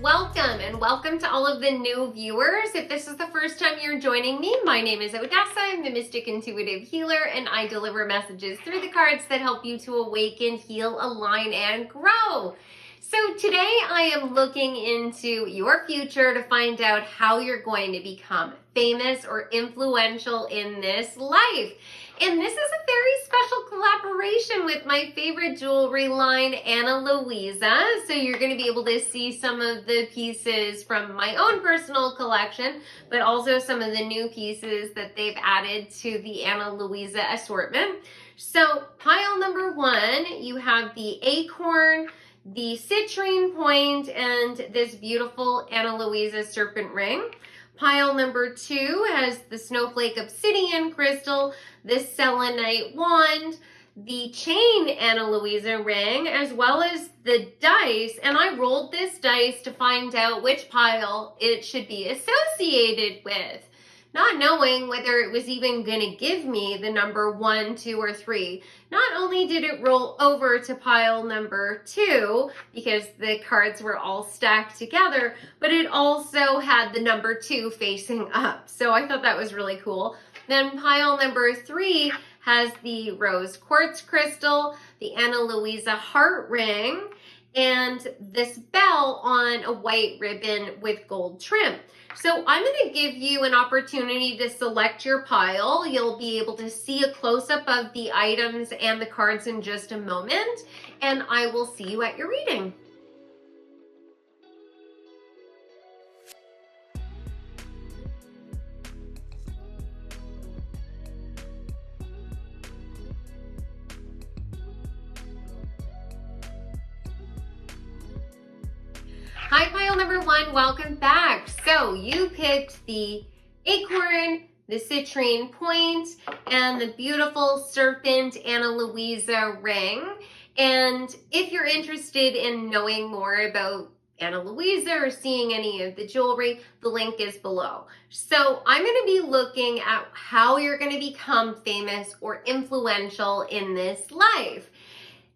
welcome and welcome to all of the new viewers. If this is the first time you're joining me, my name is Odessa. I'm the Mystic Intuitive Healer, and I deliver messages through the cards that help you to awaken, heal, align, and grow. So today I am looking into your future to find out how you're going to become famous or influential in this life. And this is a very special collaboration with my favorite jewelry line, Ana Luisa. So you're going to be able to see some of the pieces from my own personal collection, but also some of the new pieces that they've added to the Ana Luisa assortment. So pile number one, you have the acorn, the citrine point, and this beautiful Ana Luisa serpent ring. Pile number two has the snowflake obsidian crystal, the selenite wand, the chain Ana Luisa ring, as well as the dice. And I rolled this dice to find out which pile it should be associated with, not knowing whether it was even going to give me the number 1, 2, or 3. Not only did it roll over to pile number 2, because the cards were all stacked together, but it also had the number 2 facing up. So I thought that was really cool. Then pile number 3 has the rose quartz crystal, the Ana Luisa heart ring, and this bell on a white ribbon with gold trim. So I'm going to give you an opportunity to select your pile. You'll be able to see a close-up of the items and the cards in just a moment, and I will see you at your reading. Hi, pile number one, welcome back. So you picked the acorn, the citrine point, and the beautiful serpent Ana Luisa ring. And if you're interested in knowing more about Ana Luisa or seeing any of the jewelry, the link is below. So I'm going to be looking at how you're going to become famous or influential in this life.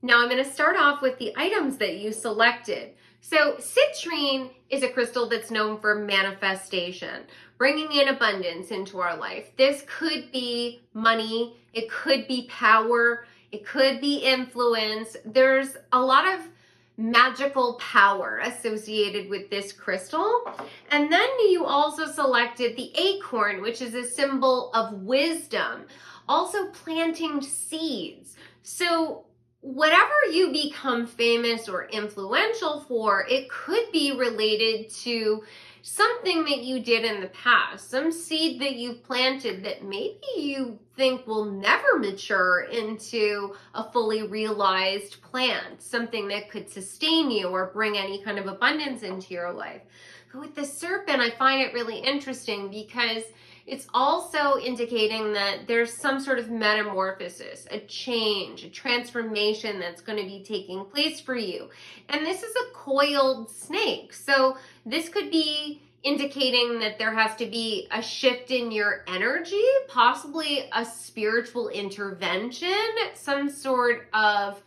Now I'm going to start off with the items that you selected. So citrine is a crystal that's known for manifestation, bringing in abundance into our life. This could be money, it could be power, it could be influence. There's a lot of magical power associated with this crystal. And then you also selected the acorn, which is a symbol of wisdom, also planting seeds. So whatever you become famous or influential for, it could be related to something that you did in the past, some seed that you've planted that maybe you think will never mature into a fully realized plant, something that could sustain you or bring any kind of abundance into your life. But with the serpent, I find it really interesting because it's also indicating that there's some sort of metamorphosis, a change, a transformation that's going to be taking place for you. And this is a coiled snake. So this could be indicating that there has to be a shift in your energy, possibly a spiritual intervention, some sort of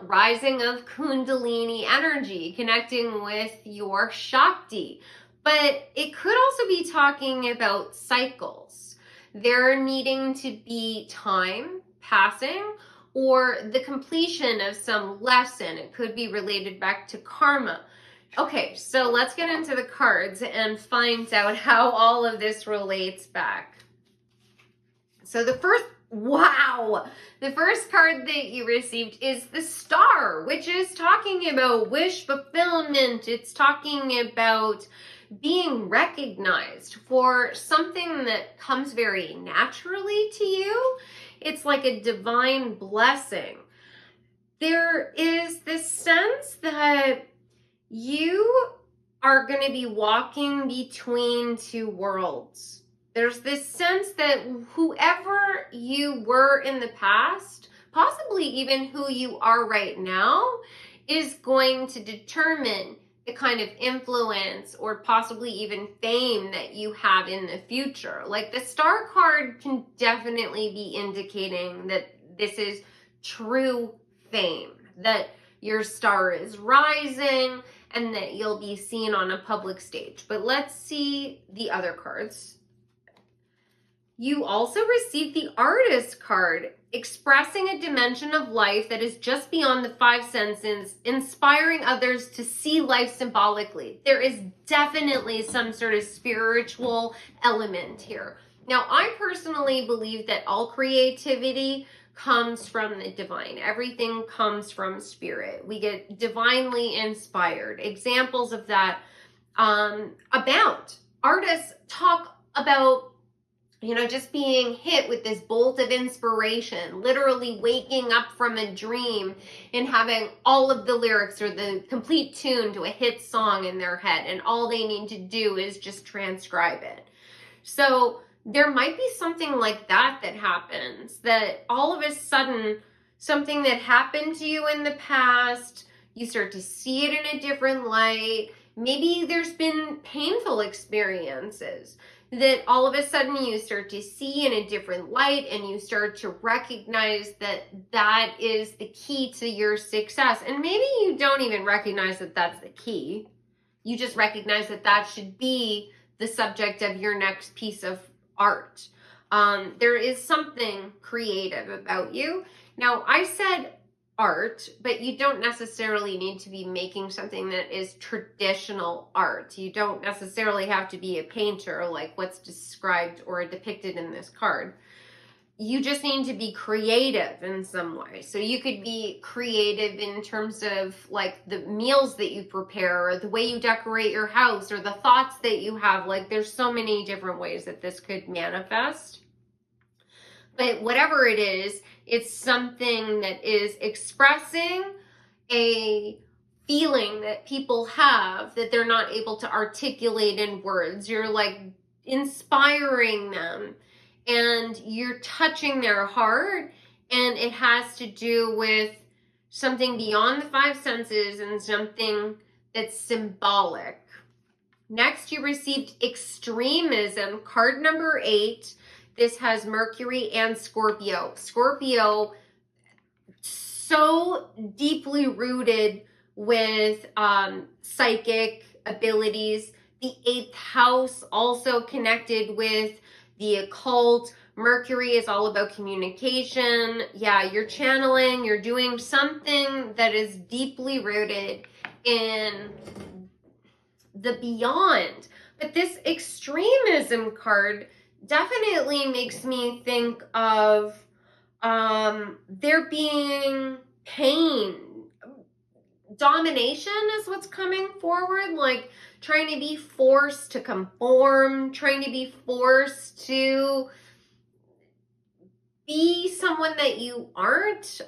rising of Kundalini energy, connecting with your Shakti. But it could also be talking about cycles. There needing to be time passing or the completion of some lesson. It could be related back to karma. Okay, so let's get into the cards and find out how all of this relates back. So the first card that you received is the Star, which is talking about wish fulfillment. It's talking about being recognized for something that comes very naturally to you. It's like a divine blessing. There is this sense that you are going to be walking between two worlds. There's this sense that whoever you were in the past, possibly even who you are right now, is going to determine the kind of influence or possibly even fame that you have in the future. Like the Star card can definitely be indicating that this is true fame, that your star is rising, and that you'll be seen on a public stage. But let's see the other cards. You also received the Artist card, expressing a dimension of life that is just beyond the five senses, inspiring others to see life symbolically. There is definitely some sort of spiritual element here. Now, I personally believe that all creativity comes from the divine. Everything comes from spirit. We get divinely inspired. Examples of that abound. Artists talk about just being hit with this bolt of inspiration, literally waking up from a dream and having all of the lyrics or the complete tune to a hit song in their head, and all they need to do is just transcribe it. So there might be something like that happens, that all of a sudden something that happened to you in the past, you start to see it in a different light. Maybe there's been painful experiences that all of a sudden you start to see in a different light, and you start to recognize that that is the key to your success. And maybe you don't even recognize that that's the key. You just recognize that that should be the subject of your next piece of art. There is something creative about you. Now, I said art, but you don't necessarily need to be making something that is traditional art. You don't necessarily have to be a painter like what's described or depicted in this card. You just need to be creative in some way. So you could be creative in terms of like the meals that you prepare, or the way you decorate your house, or the thoughts that you have. Like, there's so many different ways that this could manifest. But whatever it is, it's something that is expressing a feeling that people have that they're not able to articulate in words. You're like inspiring them, and you're touching their heart, and it has to do with something beyond the five senses and something that's symbolic. Next, you received Extremism, card number 8. This has Mercury and Scorpio. Scorpio, so deeply rooted with psychic abilities. The 8th house also connected with the occult. Mercury is all about communication. Yeah, you're channeling, you're doing something that is deeply rooted in the beyond. But this Extremism card definitely makes me think of there being pain. Domination is what's coming forward, like trying to be forced to conform, trying to be forced to be someone that you aren't.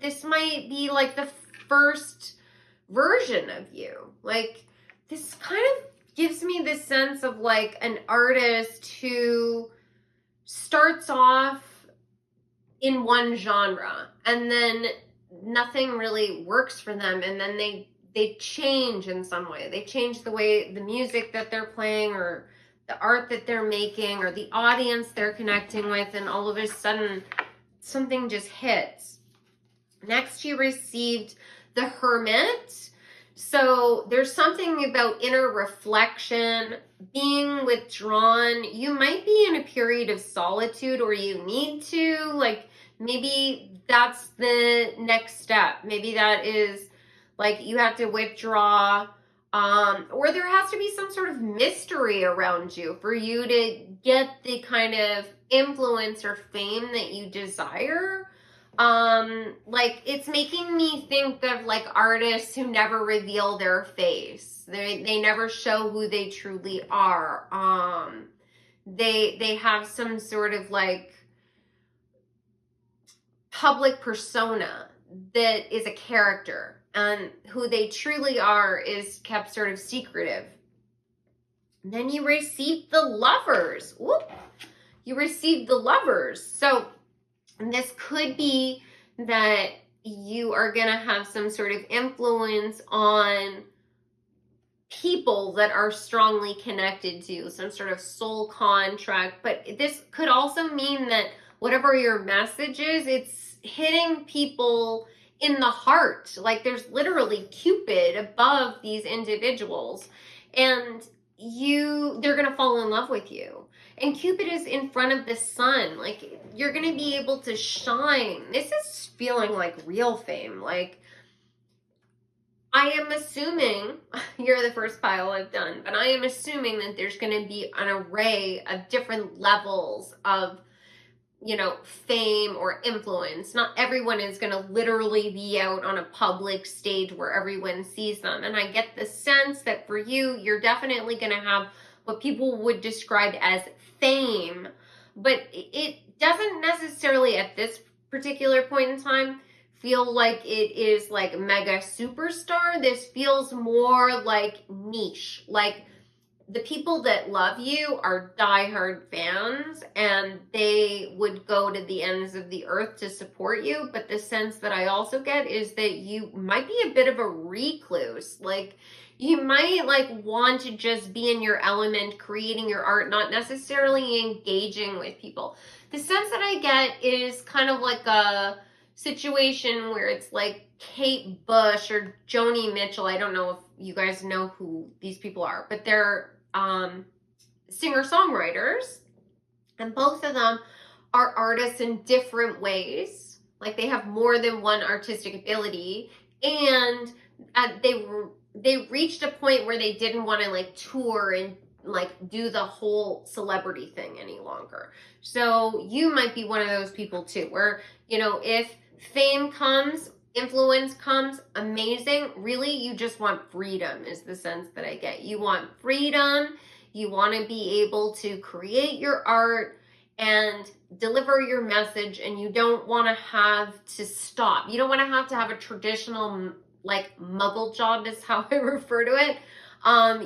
This might be like the first version of you. Like, this kind of gives me this sense of like an artist who starts off in one genre and then nothing really works for them, and then they change in some way. They change the way, the music that they're playing, or the art that they're making, or the audience they're connecting with, and all of a sudden something just hits. Next, you received the Hermit. So there's something about inner reflection, being withdrawn. You might be in a period of solitude, or you need to, like, maybe that's the next step. Maybe that is like you have to withdraw, or there has to be some sort of mystery around you for you to get the kind of influence or fame that you desire. Like, it's making me think of like artists who never reveal their face. They never show who they truly are. They have some sort of like public persona that is a character, and who they truly are is kept sort of secretive. And then you received the Lovers. Whoop. You received the Lovers. So this could be that you are going to have some sort of influence on people that are strongly connected to you, some sort of soul contract. But this could also mean that whatever your message is, it's hitting people in the heart. Like there's literally Cupid above these individuals, and they're gonna fall in love with you. And Cupid is in front of the sun. Like you're gonna be able to shine. This is feeling like real fame. Like I am assuming, you're the first pile I've done, but I am assuming that there's going to be an array of different levels of, fame or influence. Not everyone is going to literally be out on a public stage where everyone sees them. And I get the sense that for you, you're definitely going to have what people would describe as fame, but it doesn't necessarily at this particular point in time feel like it is like mega superstar. This feels more like niche. Like the people that love you are diehard fans and they would go to the ends of the earth to support you. But the sense that I also get is that you might be a bit of a recluse. Like you might want to just be in your element, creating your art, not necessarily engaging with people. The sense that I get is kind of like a situation where it's like Kate Bush or Joni Mitchell. I don't know if you guys know who these people are, but they're singer-songwriters, and both of them are artists in different ways. Like they have more than one artistic ability, and they reached a point where they didn't want to tour and do the whole celebrity thing any longer. So you might be one of those people too, where if fame comes, influence comes, amazing. Really, you just want freedom is the sense that I get. You want freedom. You want to be able to create your art and deliver your message, and you don't want to have to stop. You don't want to have a traditional muggle job is how I refer to it.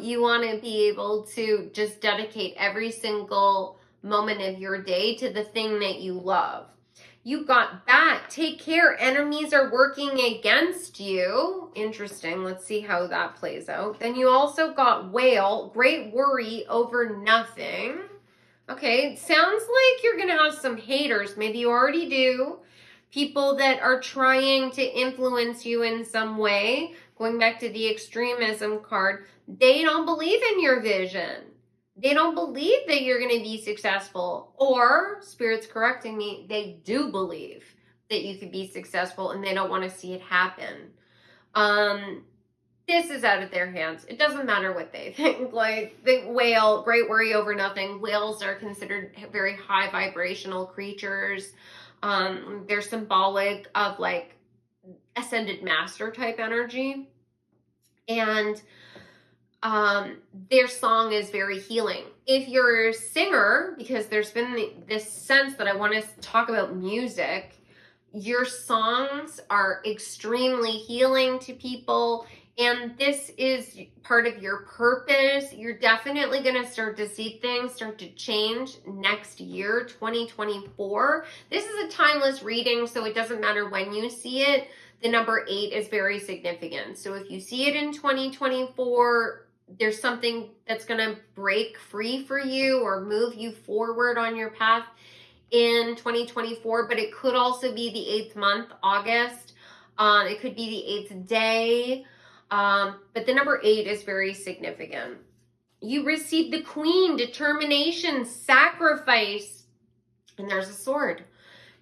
You want to be able to just dedicate every single moment of your day to the thing that you love. You got that. Take care. Enemies are working against you. Interesting. Let's see how that plays out. Then you also got Whale. Great worry over nothing. Okay. Sounds like you're going to have some haters. Maybe you already do. People that are trying to influence you in some way. Going back to the extremism card. They don't believe in your vision. They don't believe that you're going to be successful, or Spirit's correcting me, they do believe that you could be successful and they don't want to see it happen. This is out of their hands. It doesn't matter what they think. Like the whale, great worry over nothing. Whales are considered very high vibrational creatures. They're symbolic of ascended master type energy. And their song is very healing. If you're a singer, because there's been this sense that I want to talk about music, your songs are extremely healing to people, and this is part of your purpose. You're definitely going to start to see things start to change next year, 2024. This is a timeless reading, so it doesn't matter when you see it. The number 8 is very significant. So if you see it in 2024, there's something that's going to break free for you or move you forward on your path in 2024, but it could also be the 8th month, August. It could be the 8th day, but the number 8 is very significant. You received the Queen, determination, sacrifice, and there's a sword.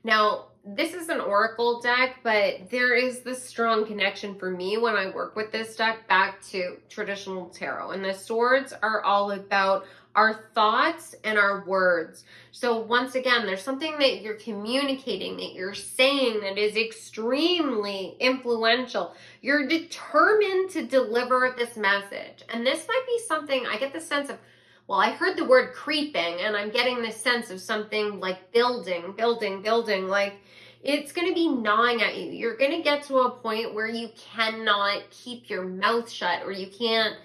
Now, this is an oracle deck, but there is this strong connection for me when I work with this deck back to traditional tarot. And the swords are all about our thoughts and our words. So once again, there's something that you're communicating, that you're saying that is extremely influential. You're determined to deliver this message. And this might be something, I get the sense of, well, I heard the word creeping, and I'm getting this sense of something like building, like it's going to be gnawing at you. You're going to get to a point where you cannot keep your mouth shut, or you can't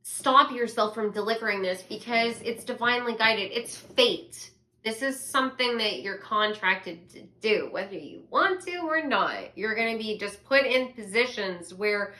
stop yourself from delivering this because it's divinely guided. It's fate. This is something that you're contracted to do, whether you want to or not. You're going to be just put in positions where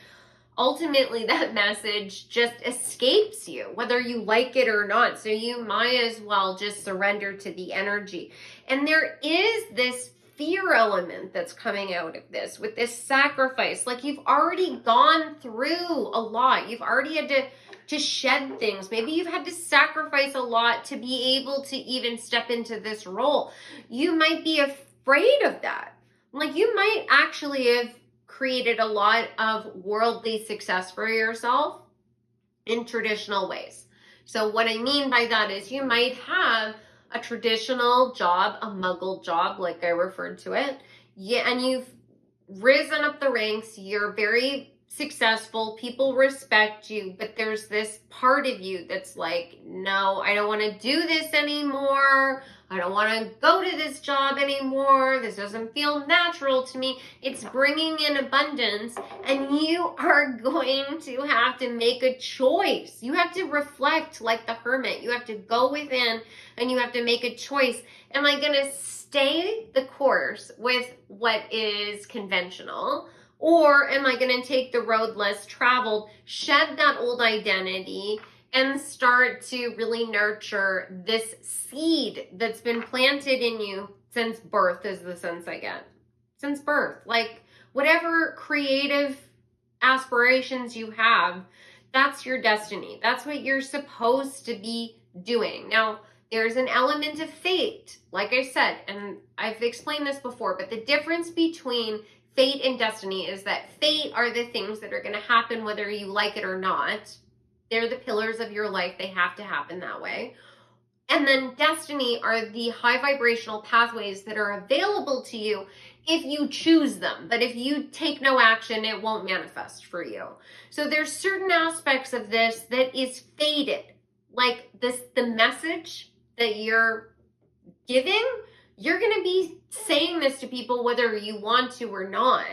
ultimately that message just escapes you, whether you like it or not. So you might as well just surrender to the energy. And there is this fear element that's coming out of this with this sacrifice. Like, you've already gone through a lot. You've already had to shed things. Maybe you've had to sacrifice a lot to be able to even step into this role. You might be afraid of that. Like, you might actually have created a lot of worldly success for yourself in traditional ways. So what I mean by that is you might have a traditional job, a muggle job, like I referred to it. Yeah, and you've risen up the ranks. You're very successful. People respect you, but there's this part of you that's like, no, I don't want to do this anymore. I don't want to go to this job anymore. This doesn't feel natural to me. It's bringing in abundance, and you are going to have to make a choice. You have to reflect like the hermit. You have to go within and you have to make a choice. Am I going to stay the course with what is conventional? Or am I going to take the road less traveled, shed that old identity, and start to really nurture this seed that's been planted in you since birth, is the sense I get. Since birth. Like, whatever creative aspirations you have, that's your destiny. That's what you're supposed to be doing. Now, there's an element of fate, like I said, and I've explained this before, but the difference between fate and destiny is that fate are the things that are going to happen whether you like it or not. They're the pillars of your life. They have to happen that way. And then destiny are the high vibrational pathways that are available to you if you choose them. But if you take no action, it won't manifest for you. So there's certain aspects of this that is fated. Like the message that you're giving, you're going to be saying this to people whether you want to or not.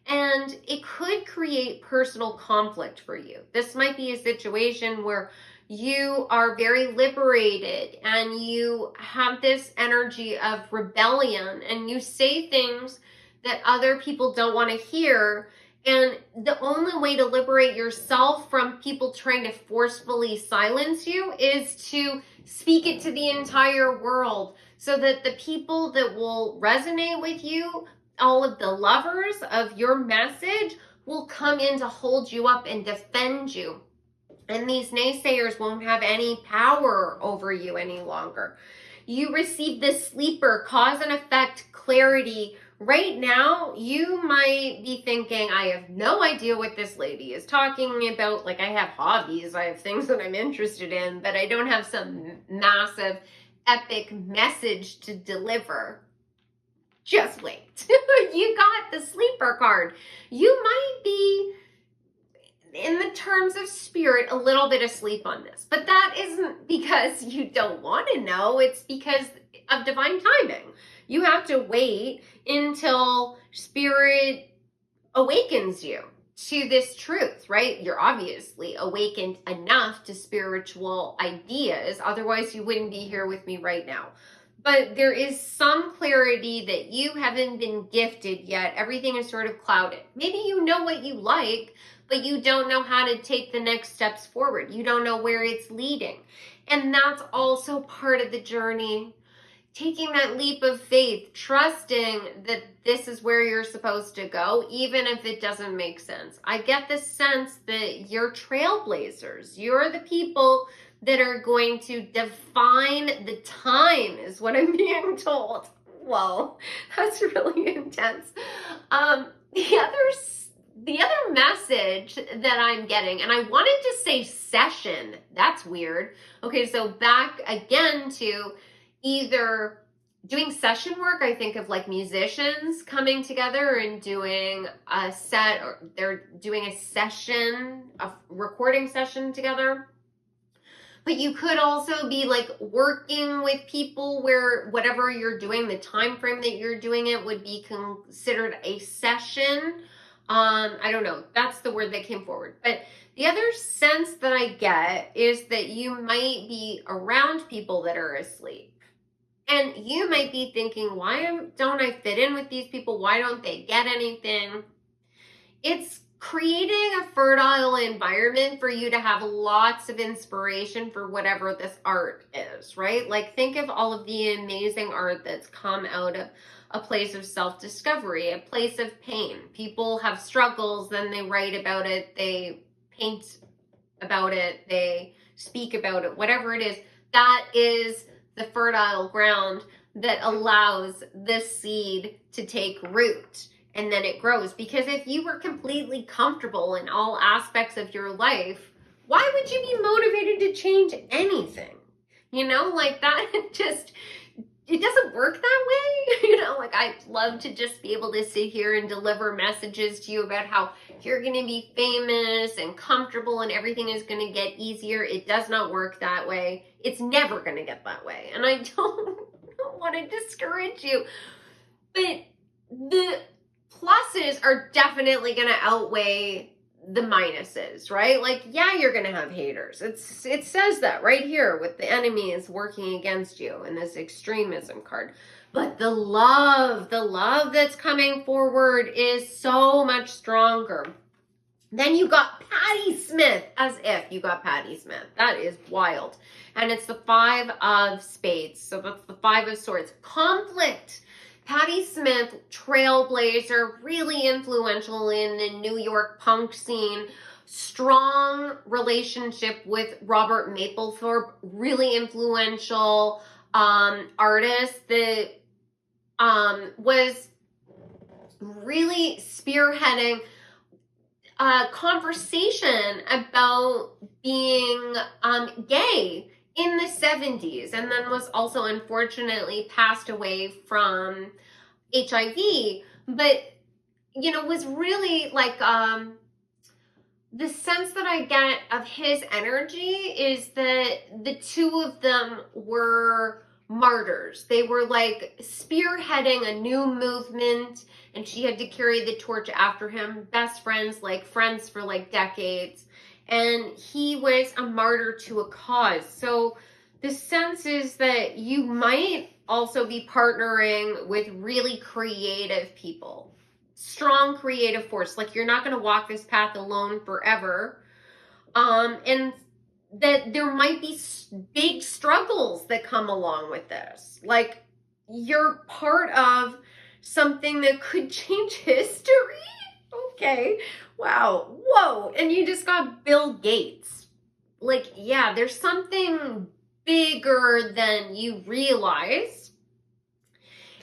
And it could create personal conflict for you. This might be a situation where you are very liberated and you have this energy of rebellion and you say things that other people don't want to hear. And the only way to liberate yourself from people trying to forcefully silence you is to speak it to the entire world, so that the people that will resonate with you, all of the lovers of your message, will come in to hold you up and defend you. And these naysayers won't have any power over you any longer. You receive the sleeper, cause and effect, clarity. Right now, you might be thinking, I have no idea what this lady is talking about. Like, I have hobbies, I have things that I'm interested in, but I don't have some massive, epic message to deliver. Just wait. You got the sleeper card. You might be, in the terms of spirit, a little bit asleep on this. But that isn't because you don't want to know. It's because of divine timing. You have to wait until spirit awakens you to this truth, right? You're obviously awakened enough to spiritual ideas. Otherwise, you wouldn't be here with me right now. But there is some clarity that you haven't been gifted yet. Everything is sort of clouded. Maybe you know what you like, but you don't know how to take the next steps forward. You don't know where it's leading. And that's also part of the journey. Taking that leap of faith, trusting that this is where you're supposed to go, even if it doesn't make sense. I get the sense that you're trailblazers. You're the people that are going to define the time, is what I'm being told. Whoa, that's really intense. The other message that I'm getting, and I wanted to say session. That's weird. Okay, so back again to either doing session work. I think of like musicians coming together and doing a set, or they're doing a session, a recording session together. But you could also be like working with people where whatever you're doing, the time frame that you're doing it would be considered a session. I don't know. That's the word that came forward. But the other sense that I get is that you might be around people that are asleep. And you might be thinking, why don't I fit in with these people? Why don't they get anything? It's creating a fertile environment for you to have lots of inspiration for whatever this art is, right? Like, think of all of the amazing art that's come out of a place of self-discovery, a place of pain. People have struggles, then they write about it, they paint about it, they speak about it, whatever it is. That is the fertile ground that allows this seed to take root. And then it grows. Because if you were completely comfortable in all aspects of your life, why would you be motivated to change anything? You know, like that just, it doesn't work that way. You know, like I'd love to just be able to sit here and deliver messages to you about how you're going to be famous and comfortable and everything is going to get easier. It does not work that way. It's never going to get that way. And I don't want to discourage you. But the pluses are definitely going to outweigh the minuses, right? Like, yeah, you're going to have haters. It says that right here with the enemy is working against you in this extremism card. But the love that's coming forward is so much stronger. Then you got Patti Smith, as if you got Patti Smith. That is wild. And it's the 5 of spades. So that's the 5 of swords. Conflict. Patti Smith, trailblazer, really influential in the New York punk scene. Strong relationship with Robert Mapplethorpe, really influential artist that was really spearheading a conversation about being gay in the 70s, and then was also unfortunately passed away from HIV, but, you know, was really like, the sense that I get of his energy is that the two of them were martyrs. They were like spearheading a new movement, and she had to carry the torch after him. Best friends, like friends for like decades. And he was a martyr to a cause. So the sense is that you might also be partnering with really creative people. Strong creative force. Like, you're not going to walk this path alone forever. And that there might be big struggles that come along with this. Like, you're part of something that could change history. Okay. Wow. Whoa. And you just got Bill Gates. Like, yeah, there's something bigger than you realize.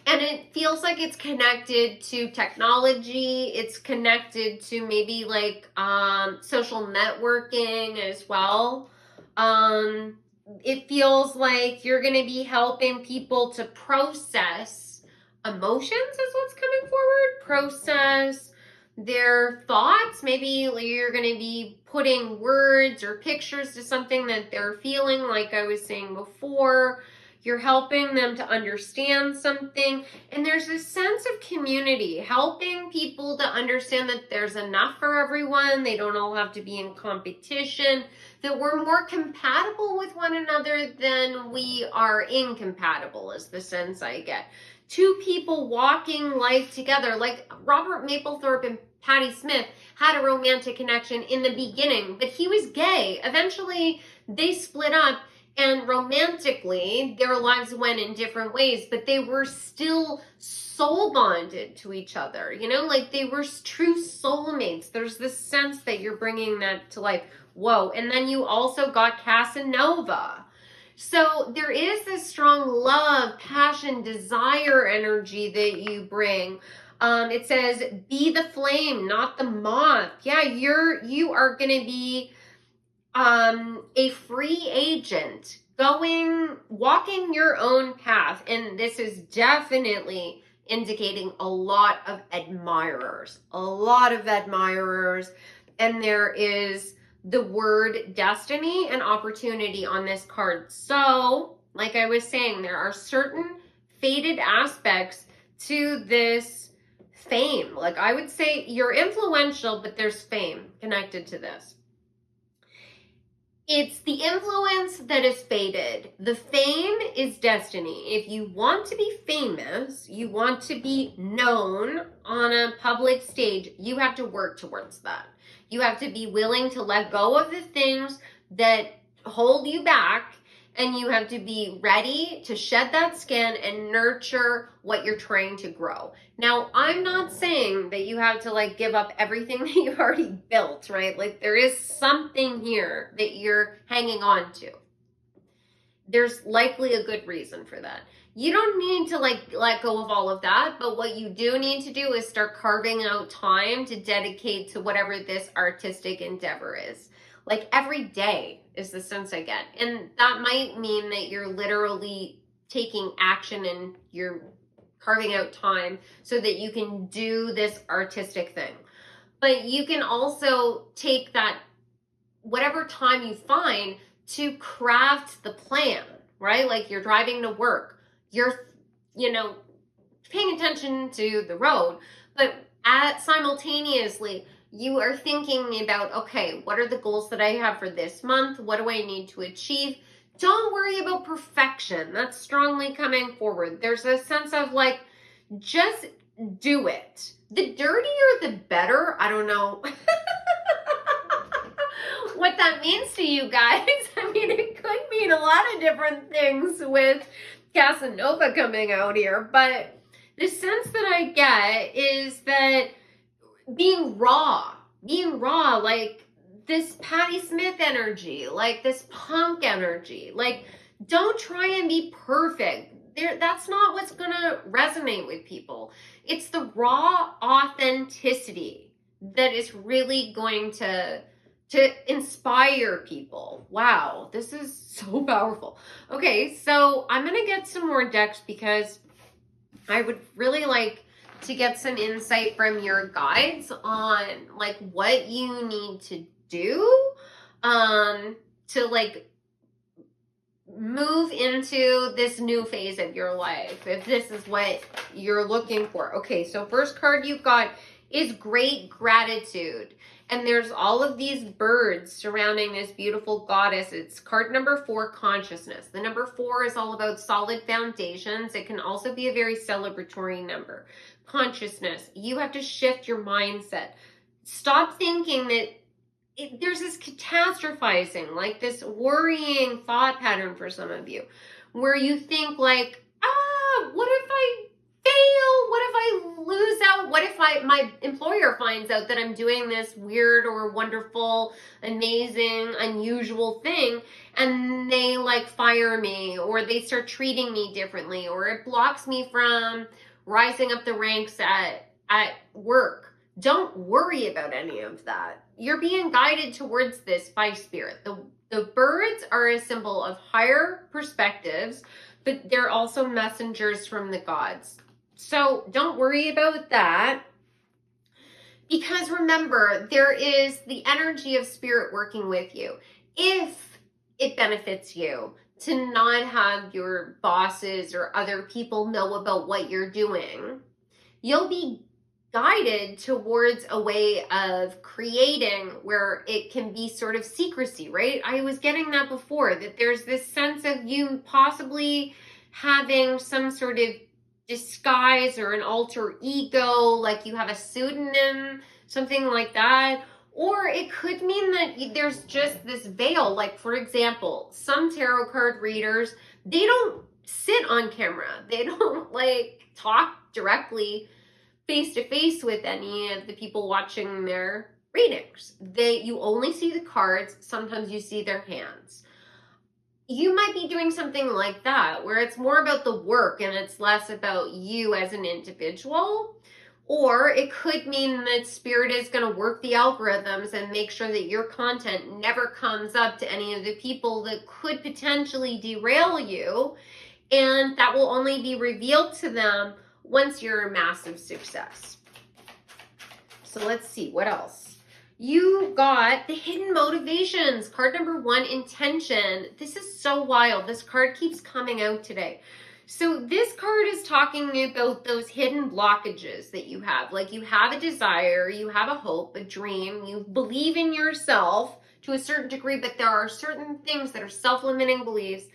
And it feels like it's connected to technology. It's connected to maybe like social networking as well. It feels like you're going to be helping people to process emotions is what's coming forward. Process their thoughts. Maybe you're going to be putting words or pictures to something that they're feeling, like I was saying before. You're helping them to understand something. And there's this sense of community, helping people to understand that there's enough for everyone. They don't all have to be in competition, that we're more compatible with one another than we are incompatible, is the sense I get. Two people walking life together, like Robert Mapplethorpe and Patti Smith had a romantic connection in the beginning, but he was gay. Eventually, they split up, and romantically, their lives went in different ways, but they were still soul bonded to each other, you know, like they were true soulmates. There's this sense that you're bringing that to life. Whoa. And then you also got Casanova. So there is this strong love, passion, desire energy that you bring. It says, be the flame, not the moth. Yeah, you are going to be a free agent, walking your own path. And this is definitely indicating a lot of admirers. And there is the word destiny and opportunity on this card. So, like I was saying, there are certain fated aspects to this fame. Like, I would say you're influential, but there's fame connected to this. It's the influence that is fated. The fame is destiny. If you want to be famous, you want to be known on a public stage, you have to work towards that. You have to be willing to let go of the things that hold you back, and you have to be ready to shed that skin and nurture what you're trying to grow. Now, I'm not saying that you have to like give up everything that you've already built, right? Like there is something here that you're hanging on to. There's likely a good reason for that. You don't need to like let go of all of that, but what you do need to do is start carving out time to dedicate to whatever this artistic endeavor is. Like every day is the sense I get. And that might mean that you're literally taking action and you're carving out time so that you can do this artistic thing. But you can also take that whatever time you find to craft the plan, right? Like you're driving to work, you're, paying attention to the road, but simultaneously, you are thinking about, okay, what are the goals that I have for this month? What do I need to achieve? Don't worry about perfection. That's strongly coming forward. There's a sense of like, just do it. The dirtier, the better. I don't know what that means to you guys. I mean, it could mean a lot of different things with Casanova coming out here, but the sense that I get is that being raw, like this Patti Smith energy, like this punk energy, like don't try and be perfect. That's not what's gonna resonate with people. It's the raw authenticity that is really going to inspire people. Wow, this is so powerful. Okay, so I'm gonna get some more decks because I would really like to get some insight from your guides on like what you need to do to like move into this new phase of your life, if this is what you're looking for. Okay, so first card you've got is great gratitude. And there's all of these birds surrounding this beautiful goddess. It's card number 4, consciousness. The number 4 is all about solid foundations. It can also be a very celebratory number. Consciousness. You have to shift your mindset. Stop thinking that there's this catastrophizing, like this worrying thought pattern for some of you, where you think like, what if I fail? What if I lose out? What if my employer finds out that I'm doing this weird or wonderful, amazing, unusual thing and they like fire me, or they start treating me differently, or it blocks me from rising up the ranks at work? Don't worry about any of that. You're being guided towards this by spirit. The birds are a symbol of higher perspectives, but they're also messengers from the gods. So don't worry about that, because remember, there is the energy of spirit working with you. If it benefits you to not have your bosses or other people know about what you're doing, you'll be guided towards a way of creating where it can be sort of secrecy, right? I was getting that before, that there's this sense of you possibly having some sort of disguise or an alter ego, like you have a pseudonym, something like that. Or it could mean that there's just this veil. Like, for example, some tarot card readers, they don't sit on camera. They don't like talk directly face to face with any of the people watching their readings. You only see the cards. Sometimes you see their hands. You might be doing something like that, where it's more about the work and it's less about you as an individual. Or it could mean that spirit is going to work the algorithms and make sure that your content never comes up to any of the people that could potentially derail you. And that will only be revealed to them once you're a massive success. So let's see, what else? You got the hidden motivations. Card number 1, intention. This is so wild. This card keeps coming out today. So this card is talking about those hidden blockages that you have. Like you have a desire, you have a hope, a dream, you believe in yourself to a certain degree, but there are certain things that are self-limiting beliefs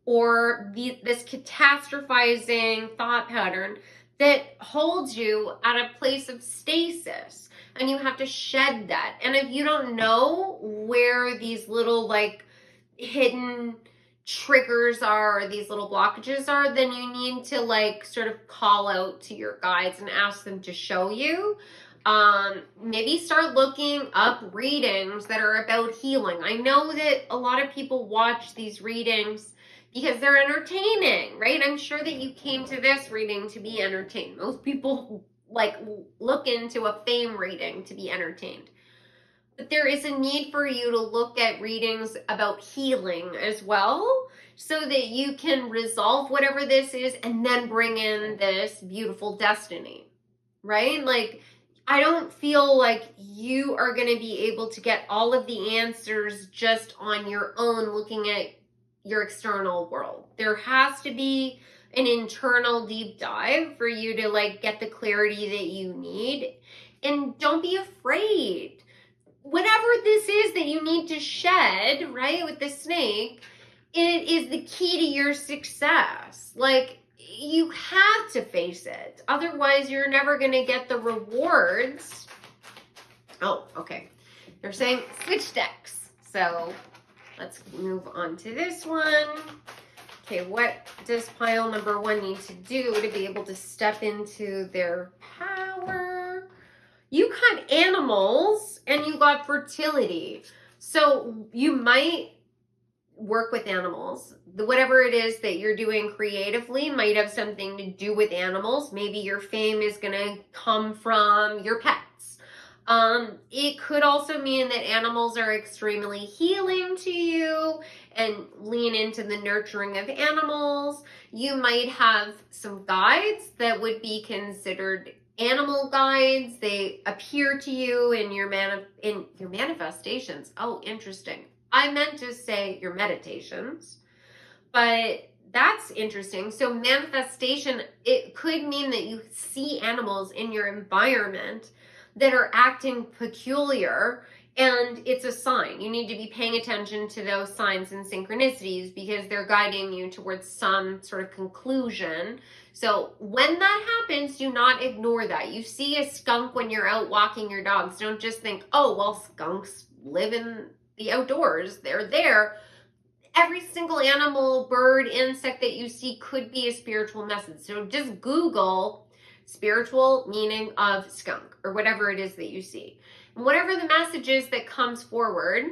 or this catastrophizing thought pattern that holds you at a place of stasis, and you have to shed that. And if you don't know where these little like hidden triggers are, or these little blockages are, then you need to like sort of call out to your guides and ask them to show you. Maybe start looking up readings that are about healing. I know that a lot of people watch these readings because they're entertaining, right? I'm sure that you came to this reading to be entertained. Most people like look into a fame reading to be entertained. But there is a need for you to look at readings about healing as well, so that you can resolve whatever this is and then bring in this beautiful destiny, right? Like, I don't feel like you are going to be able to get all of the answers just on your own looking at your external world. There has to be an internal deep dive for you to like get the clarity that you need. And don't be afraid. Whatever this is that you need to shed, right, with the snake, it is the key to your success. Like, you have to face it. Otherwise, you're never going to get the rewards. Oh, okay. They're saying switch decks. So let's move on to this one. Okay, what does pile number 1 need to do to be able to step into their power? You got animals and you got fertility. So you might work with animals. Whatever it is that you're doing creatively might have something to do with animals. Maybe your fame is going to come from your pets. It could also mean that animals are extremely healing to you and lean into the nurturing of animals. You might have some guides that would be considered animal guides. They appear to you in your manifestations. Oh, interesting. I meant to say your meditations, but that's interesting. So manifestation, it could mean that you see animals in your environment that are acting peculiar, and it's a sign. You need to be paying attention to those signs and synchronicities because they're guiding you towards some sort of conclusion. So when that happens, do not ignore that. You see a skunk when you're out walking your dogs. Don't just think, oh, well, skunks live in the outdoors. They're there. Every single animal, bird, insect that you see could be a spiritual message. So just Google spiritual meaning of skunk or whatever it is that you see. And whatever the message is that comes forward,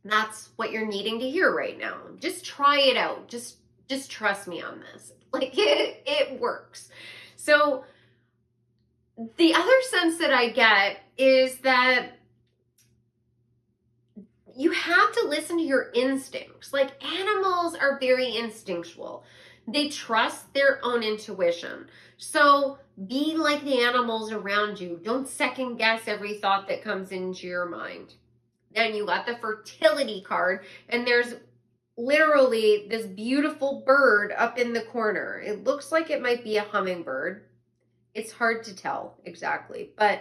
that's what you're needing to hear right now. Just try it out. Just trust me on this. Like it works. So the other sense that I get is that you have to listen to your instincts. Like, animals are very instinctual. They trust their own intuition. So be like the animals around you. Don't second guess every thought that comes into your mind. Then you got the fertility card, and there's literally this beautiful bird up in the corner. It looks like it might be a hummingbird. It's hard to tell exactly, but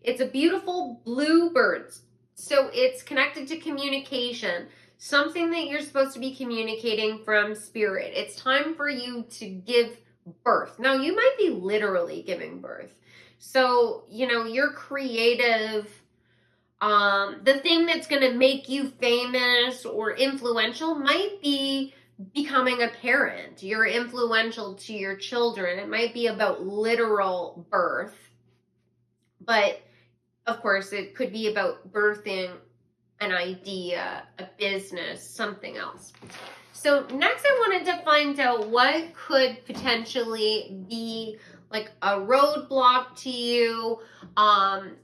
it's a beautiful blue bird. So it's connected to communication, something that you're supposed to be communicating from spirit. It's time for you to give birth. Now, you might be literally giving birth. So, you know, your creative, the thing that's going to make you famous or influential might be becoming a parent. You're influential to your children. It might be about literal birth, but of course, it could be about birthing an idea, a business, something else. So next I wanted to find out what could potentially be like a roadblock to you,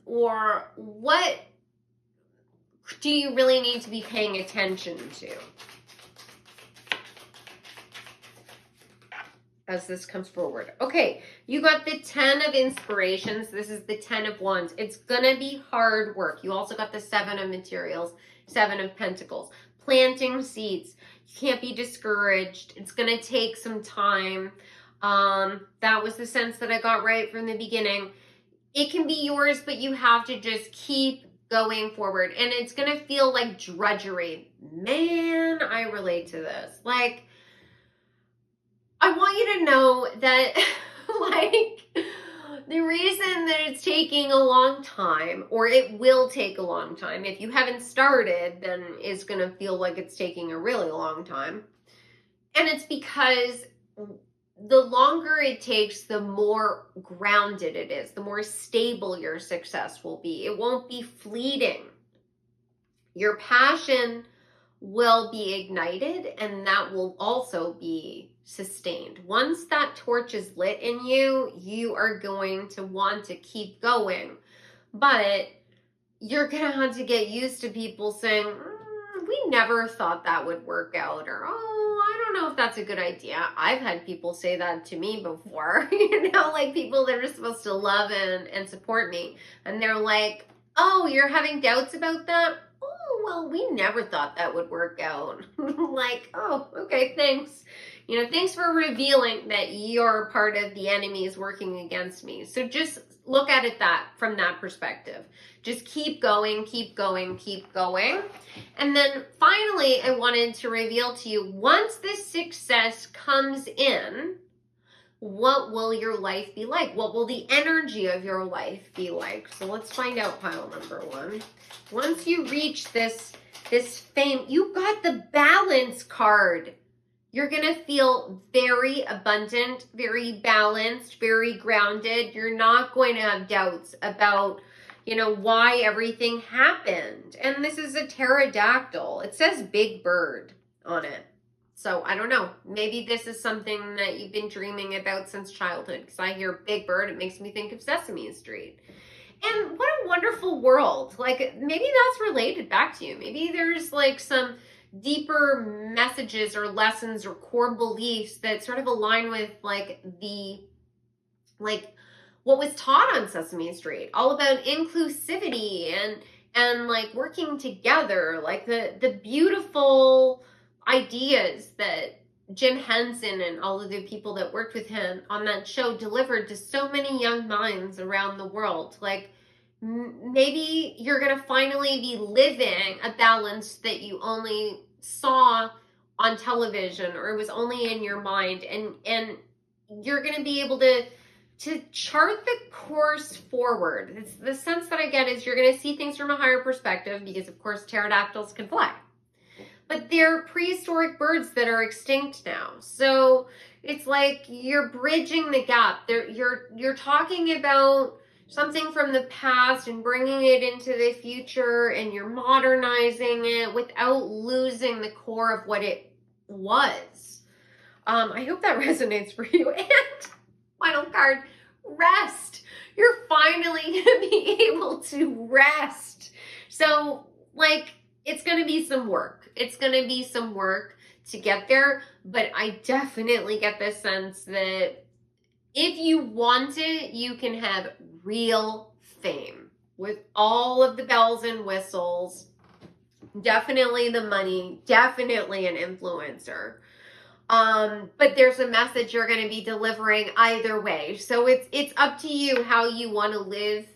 or what do you really need to be paying attention to as this comes forward. Okay, you got the 10 of inspirations. This is the 10 of wands. It's gonna be hard work. You also got the 7 of materials, 7 of pentacles. Planting seeds. You can't be discouraged. It's gonna take some time. That was the sense that I got right from the beginning. It can be yours, but you have to just keep going forward. And it's going to feel like drudgery. Man, I relate to this. Like, I want you to know that, like, the reason that it's taking a long time, or it will take a long time, if you haven't started, then it's going to feel like it's taking a really long time. And it's because the longer it takes, the more grounded it is, the more stable your success will be. It won't be fleeting. Your passion will be ignited, and that will also be sustained. Once that torch is lit in you, you are going to want to keep going. But you're going to have to get used to people saying, we never thought that would work out, or, oh, I don't know if that's a good idea. I've had people say that to me before, like people that are supposed to love and support me. And they're like, oh, you're having doubts about that? Oh, well, we never thought that would work out. Like, oh, okay, thanks. Thanks for revealing that you're part of the enemies working against me. So just look at it from that perspective. Just keep going, keep going, keep going. And then finally, I wanted to reveal to you, once this success comes in, what will your life be like? What will the energy of your life be like? So let's find out pile number one. Once you reach this fame, you got the balance card. You're going to feel very abundant, very balanced, very grounded. You're not going to have doubts about, why everything happened. And this is a pterodactyl. It says big bird on it. So I don't know. Maybe this is something that you've been dreaming about since childhood, because I hear big bird, it makes me think of Sesame Street. And what a wonderful world. Like, maybe that's related back to you. Maybe there's like some deeper messages or lessons or core beliefs that sort of align with what was taught on Sesame Street, all about inclusivity and like working together, like the beautiful ideas that Jim Henson and all of the people that worked with him on that show delivered to so many young minds around the world. Like, maybe you're going to finally be living a balance that you only saw on television, or it was only in your mind, and you're going to be able to chart the course forward. It's the sense that I get is you're going to see things from a higher perspective, because of course pterodactyls can fly. But they're prehistoric birds that are extinct now. So it's like you're bridging the gap. You're talking about something from the past and bringing it into the future, and you're modernizing it without losing the core of what it was. I hope that resonates for you. And final card, rest. You're finally going to be able to rest. So, like, it's going to be some work. It's going to be some work to get there, but I definitely get the sense that if you want it, you can have real fame with all of the bells and whistles, definitely the money, definitely an influencer. But there's a message you're going to be delivering either way. So it's up to you how you want to live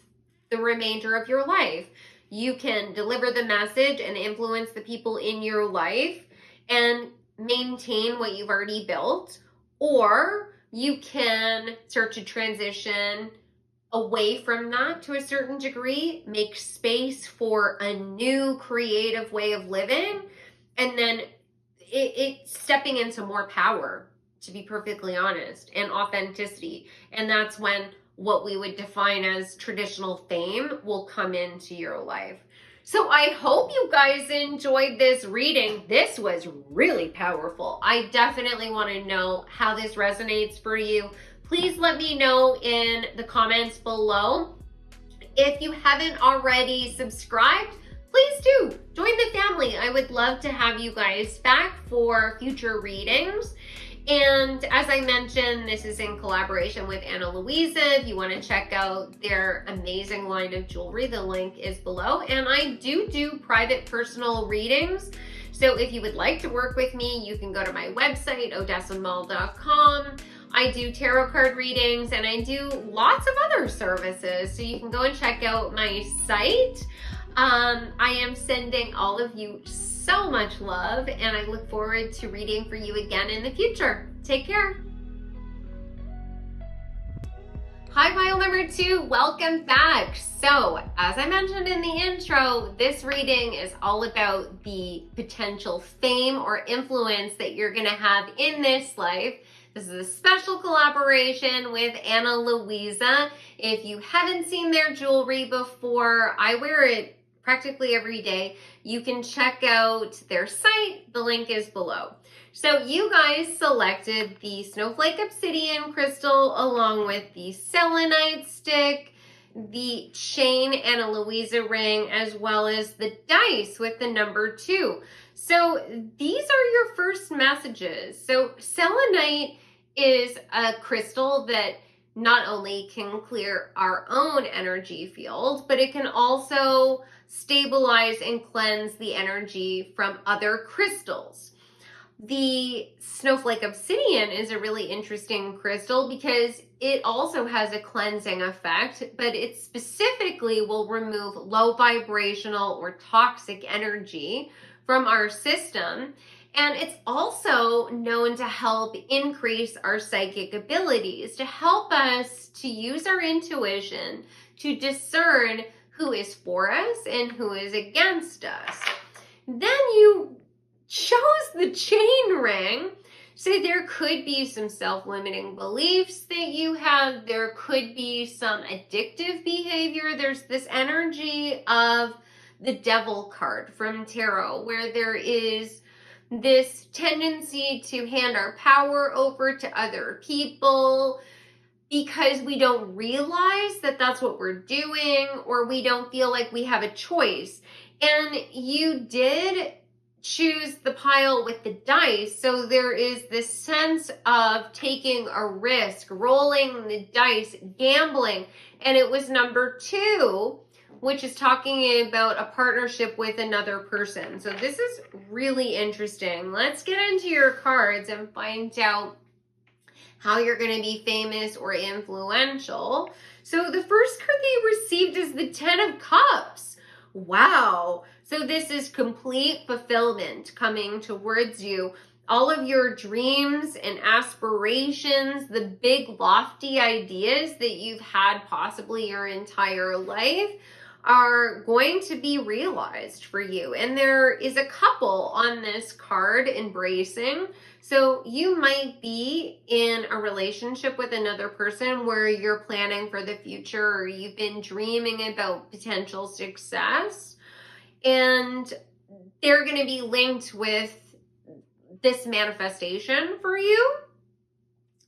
the remainder of your life. You can deliver the message and influence the people in your life and maintain what you've already built, or you can start to transition away from that to a certain degree, make space for a new creative way of living, and then it's stepping into more power, to be perfectly honest, and authenticity. And that's when what we would define as traditional fame will come into your life. So I hope you guys enjoyed this reading. This was really powerful. I definitely want to know how this resonates for you. Please let me know in the comments below. If you haven't already subscribed, please do join the family. I would love to have you guys back for future readings. And as I mentioned, this is in collaboration with Ana Luisa. If you want to check out their amazing line of jewelry, the link is below. And I do private personal readings. So if you would like to work with me, you can go to my website, odessamall.com. I do tarot card readings, and I do lots of other services. So you can go and check out my site. I am sending all of you so much love, and I look forward to reading for you again in the future. Take care. Hi, pile number 2, welcome back. So, as I mentioned in the intro, this reading is all about the potential fame or influence that you're gonna have in this life. This is a special collaboration with Ana Luisa. If you haven't seen their jewelry before, I wear it practically every day. You can check out their site. The link is below. So you guys selected the Snowflake Obsidian Crystal along with the Selenite Stick, the chain Ana Luisa ring, as well as the dice with the number 2. So these are your first messages. So selenite is a crystal that not only can clear our own energy field, but it can also stabilize and cleanse the energy from other crystals. The Snowflake Obsidian is a really interesting crystal because it also has a cleansing effect, but it specifically will remove low vibrational or toxic energy from our system. And it's also known to help increase our psychic abilities, to help us to use our intuition to discern who is for us and who is against us. Then you chose the chain ring. So there could be some self-limiting beliefs that you have. There could be some addictive behavior. There's this energy of the Devil card from tarot, where there is this tendency to hand our power over to other people because we don't realize that that's what we're doing, or we don't feel like we have a choice. And you did choose the pile with the dice, so there is this sense of taking a risk, rolling the dice, gambling, and it was number 2, which is talking about a partnership with another person. So this is really interesting. Let's get into your cards and find out how you're going to be famous or influential. So the first card that you received is the 10 of Cups. Wow. So this is complete fulfillment coming towards you. All of your dreams and aspirations, the big lofty ideas that you've had possibly your entire life, are going to be realized for you. And there is a couple on this card embracing. So you might be in a relationship with another person where you're planning for the future, or you've been dreaming about potential success, and they're going to be linked with this manifestation for you.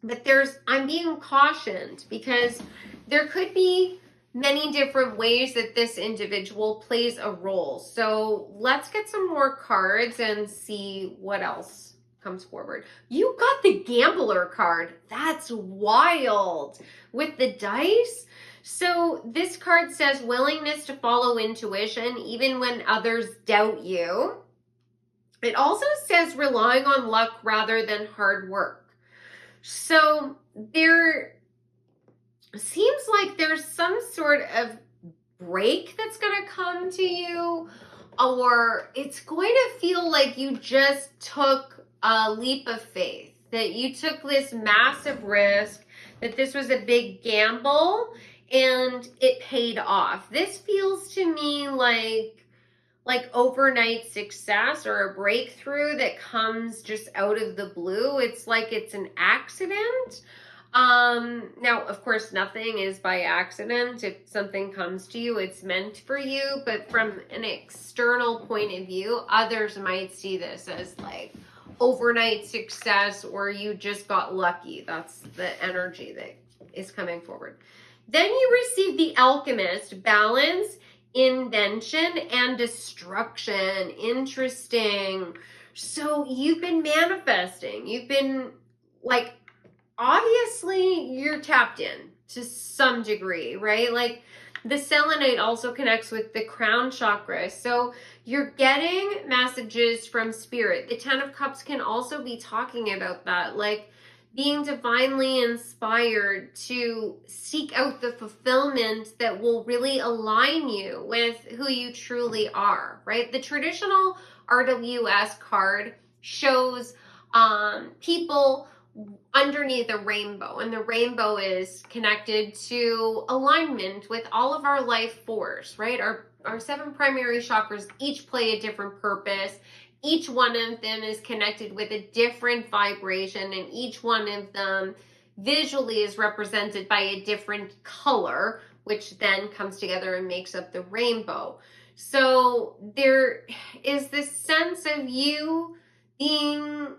But I'm being cautioned because there could be many different ways that this individual plays a role. So let's get some more cards and see what else comes forward. You got the Gambler card. That's wild. With the dice. So this card says willingness to follow intuition even when others doubt you. It also says relying on luck rather than hard work. So there seems like there's some sort of break that's going to come to you, or it's going to feel like you just took a leap of faith, that you took this massive risk, that this was a big gamble and it paid off. This feels to me like overnight success or a breakthrough that comes just out of the blue. It's like it's an accident. Now, of course, nothing is by accident. If something comes to you, it's meant for you. But from an external point of view, others might see this as like overnight success, or you just got lucky. That's the energy that is coming forward. Then you receive the Alchemist, balance, invention, and destruction. Interesting. So you've been manifesting. You've been like, obviously you're tapped in to some degree, right? Like the selenite also connects with the crown chakra. So you're getting messages from spirit. The 10 of Cups can also be talking about that. Like being divinely inspired to seek out the fulfillment that will really align you with who you truly are, right? The traditional RWS card shows people underneath a rainbow, and the rainbow is connected to alignment with all of our life force, right? Our 7 primary chakras each play a different purpose. Each one of them is connected with a different vibration, and each one of them visually is represented by a different color, which then comes together and makes up the rainbow. So there is this sense of you being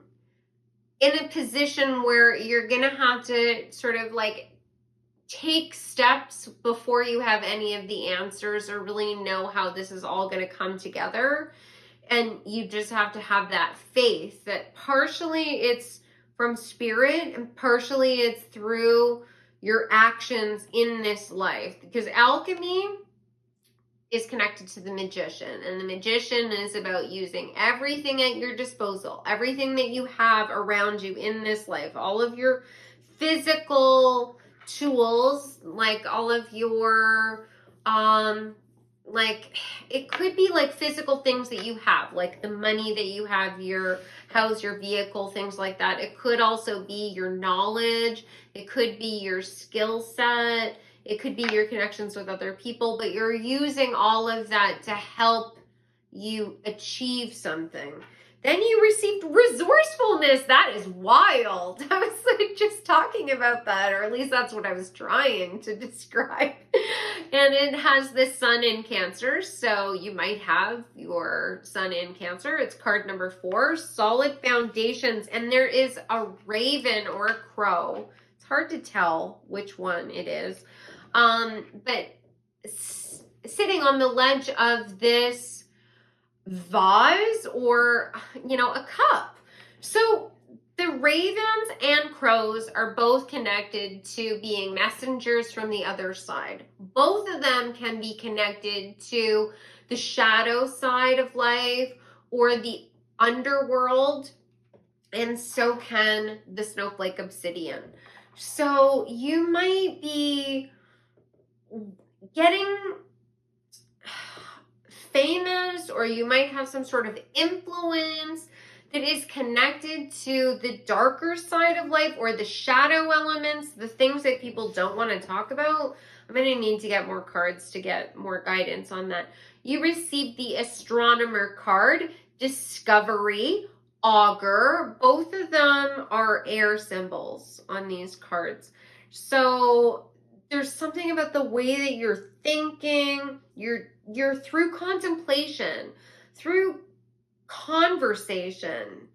in a position where you're going to have to sort of like take steps before you have any of the answers or really know how this is all going to come together. And you just have to have that faith that partially it's from spirit and partially it's through your actions in this life. Because alchemy is connected to the magician, and the magician is about using everything at your disposal, everything that you have around you in this life, all of your physical tools, like all of your like it could be like physical things that you have, like the money that you have, your house, your vehicle, things like that. It could also be your knowledge, it could be your skill set, it could be your connections with other people, but you're using all of that to help you achieve something. Then you received resourcefulness. That is wild. I was like just talking about that, or at least that's what I was trying to describe. And it has the sun in Cancer, so you might have your sun in Cancer. It's card number 4, solid foundations, and there is a raven or a crow. It's hard to tell which one it is. But sitting on the ledge of this vase or, a cup. So the ravens and crows are both connected to being messengers from the other side. Both of them can be connected to the shadow side of life or the underworld, and so can the snowflake obsidian. So you might be getting famous, or you might have some sort of influence that is connected to the darker side of life or the shadow elements, the things that people don't want to talk about. I'm going to need to get more cards to get more guidance on that. You received the astronomer card, discovery, augur. Both of them are air symbols on these cards. So there's something about the way that you're thinking, you're through contemplation, through conversation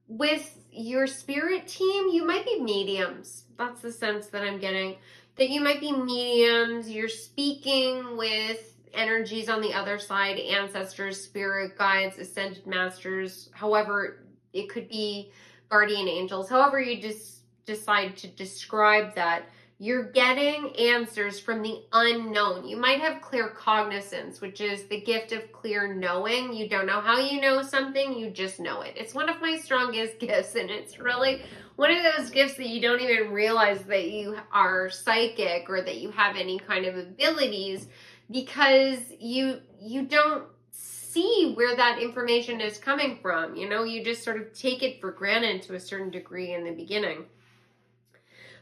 with your spirit team. You might be mediums. That's the sense that I'm getting, that you might be mediums. You're speaking with energies on the other side, ancestors, spirit guides, ascended masters, however, it could be guardian angels, however you just decide to describe that. You're getting answers from the unknown. You might have claircognizance, which is the gift of clear knowing. You don't know how you know something, you just know it. It's one of my strongest gifts, and it's really one of those gifts that you don't even realize that you are psychic or that you have any kind of abilities, because you don't see where that information is coming from. You just sort of take it for granted to a certain degree in the beginning.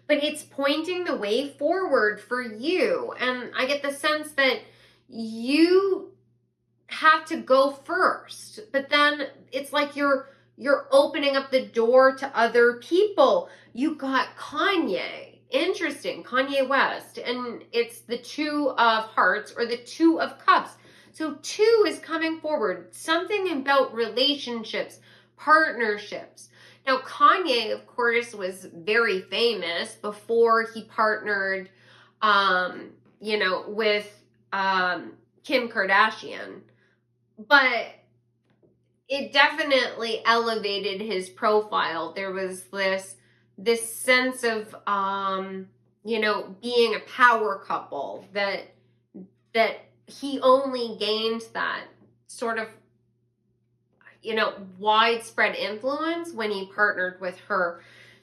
But it's pointing the way forward for you. And I get the sense that you have to go first, but then it's like you're opening up the door to other people. You got Kanye. Interesting. Kanye West. And it's the 2 of hearts or the 2 of cups. So 2 is coming forward. Something about relationships, partnerships. Now, Kanye, of course, was very famous before he partnered, with Kim Kardashian. But it definitely elevated his profile. There was this sense of, being a power couple, that he only gained that sort of widespread influence when he partnered with her.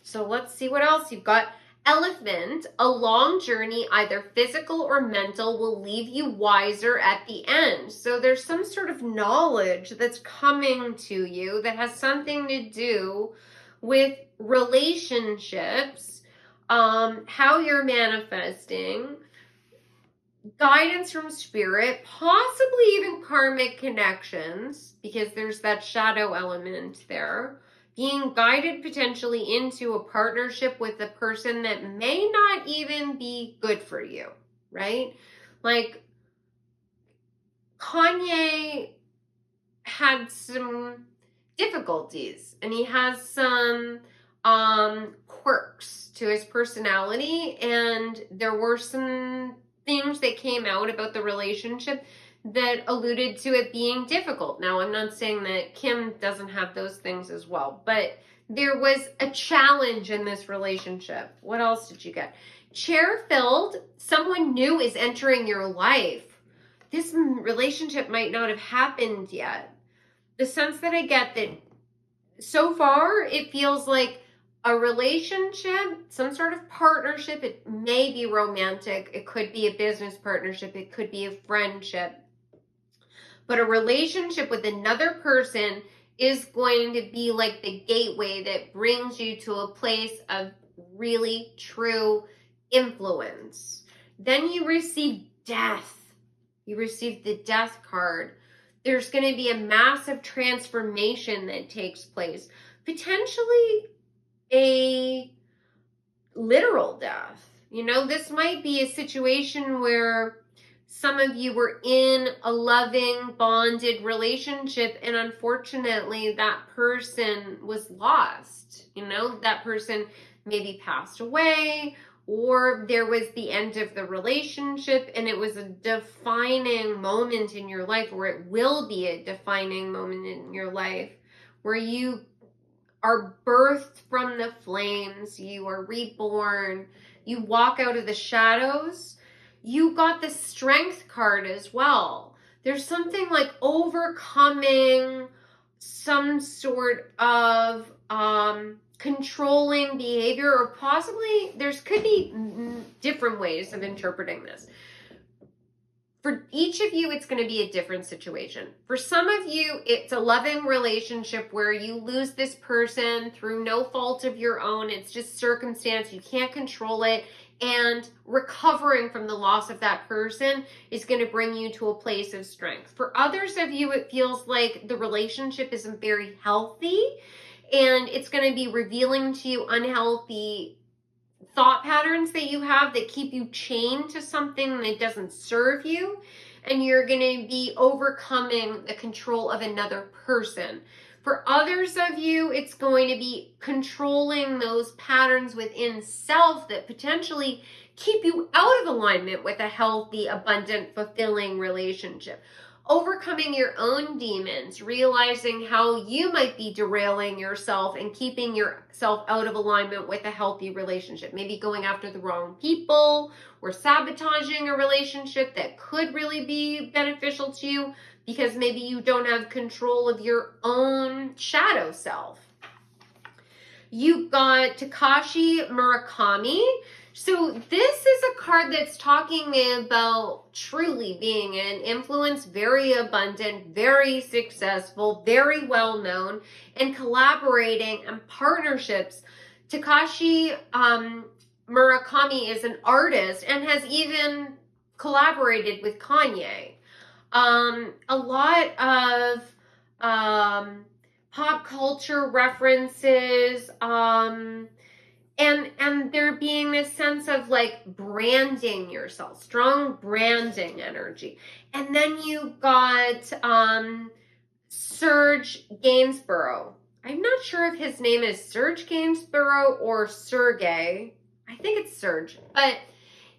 So let's see what else you've got. Elephant, a long journey, either physical or mental, will leave you wiser at the end. So there's some sort of knowledge that's coming to you that has something to do with relationships, how you're manifesting, guidance from spirit, possibly even karmic connections, because there's that shadow element there. Being guided potentially into a partnership with a person that may not even be good for you, right? Like Kanye had some difficulties and he has some quirks to his personality, and there were some things that came out about the relationship that alluded to it being difficult. Now, I'm not saying that Kim doesn't have those things as well, but there was a challenge in this relationship. What else did you get? Chair filled, someone new is entering your life. This relationship might not have happened yet. The sense that I get that so far, it feels like a relationship, some sort of partnership. It may be romantic. It could be a business partnership. It could be a friendship. But a relationship with another person is going to be like the gateway that brings you to a place of really true influence. Then you receive death. You receive the death card. There's going to be a massive transformation that takes place. Potentially a literal death. You know, this might be a situation where some of you were in a loving, bonded relationship, and unfortunately that person was lost. You know, that person maybe passed away, or there was the end of the relationship, and it was a defining moment in your life, or it will be a defining moment in your life, where you are birthed from the flames, you are reborn, you walk out of the shadows. You got the strength card as well. There's something like overcoming some sort of controlling behavior, or possibly could be different ways of interpreting this. For each of you, it's going to be a different situation. For some of you, it's a loving relationship where you lose this person through no fault of your own. It's just circumstance. You can't control it. And recovering from the loss of that person is going to bring you to a place of strength. For others of you, it feels like the relationship isn't very healthy, and it's going to be revealing to you unhealthy thought patterns that you have that keep you chained to something that doesn't serve you, and you're going to be overcoming the control of another person. For others of you, it's going to be controlling those patterns within self that potentially keep you out of alignment with a healthy, abundant, fulfilling relationship. Overcoming your own demons, realizing how you might be derailing yourself and keeping yourself out of alignment with a healthy relationship. Maybe going after the wrong people or sabotaging a relationship that could really be beneficial to you because maybe you don't have control of your own shadow self. You've got Takashi Murakami. So this is a card that's talking about truly being an influence, very abundant, very successful, very well known, and collaborating and partnerships. Takashi Murakami is an artist and has even collaborated with Kanye. A lot of pop culture references, and there being this sense of like branding yourself, strong branding energy. And then you got Serge Gainsborough. I'm not sure if his name is Serge Gainsborough or Sergey. I think it's Serge, but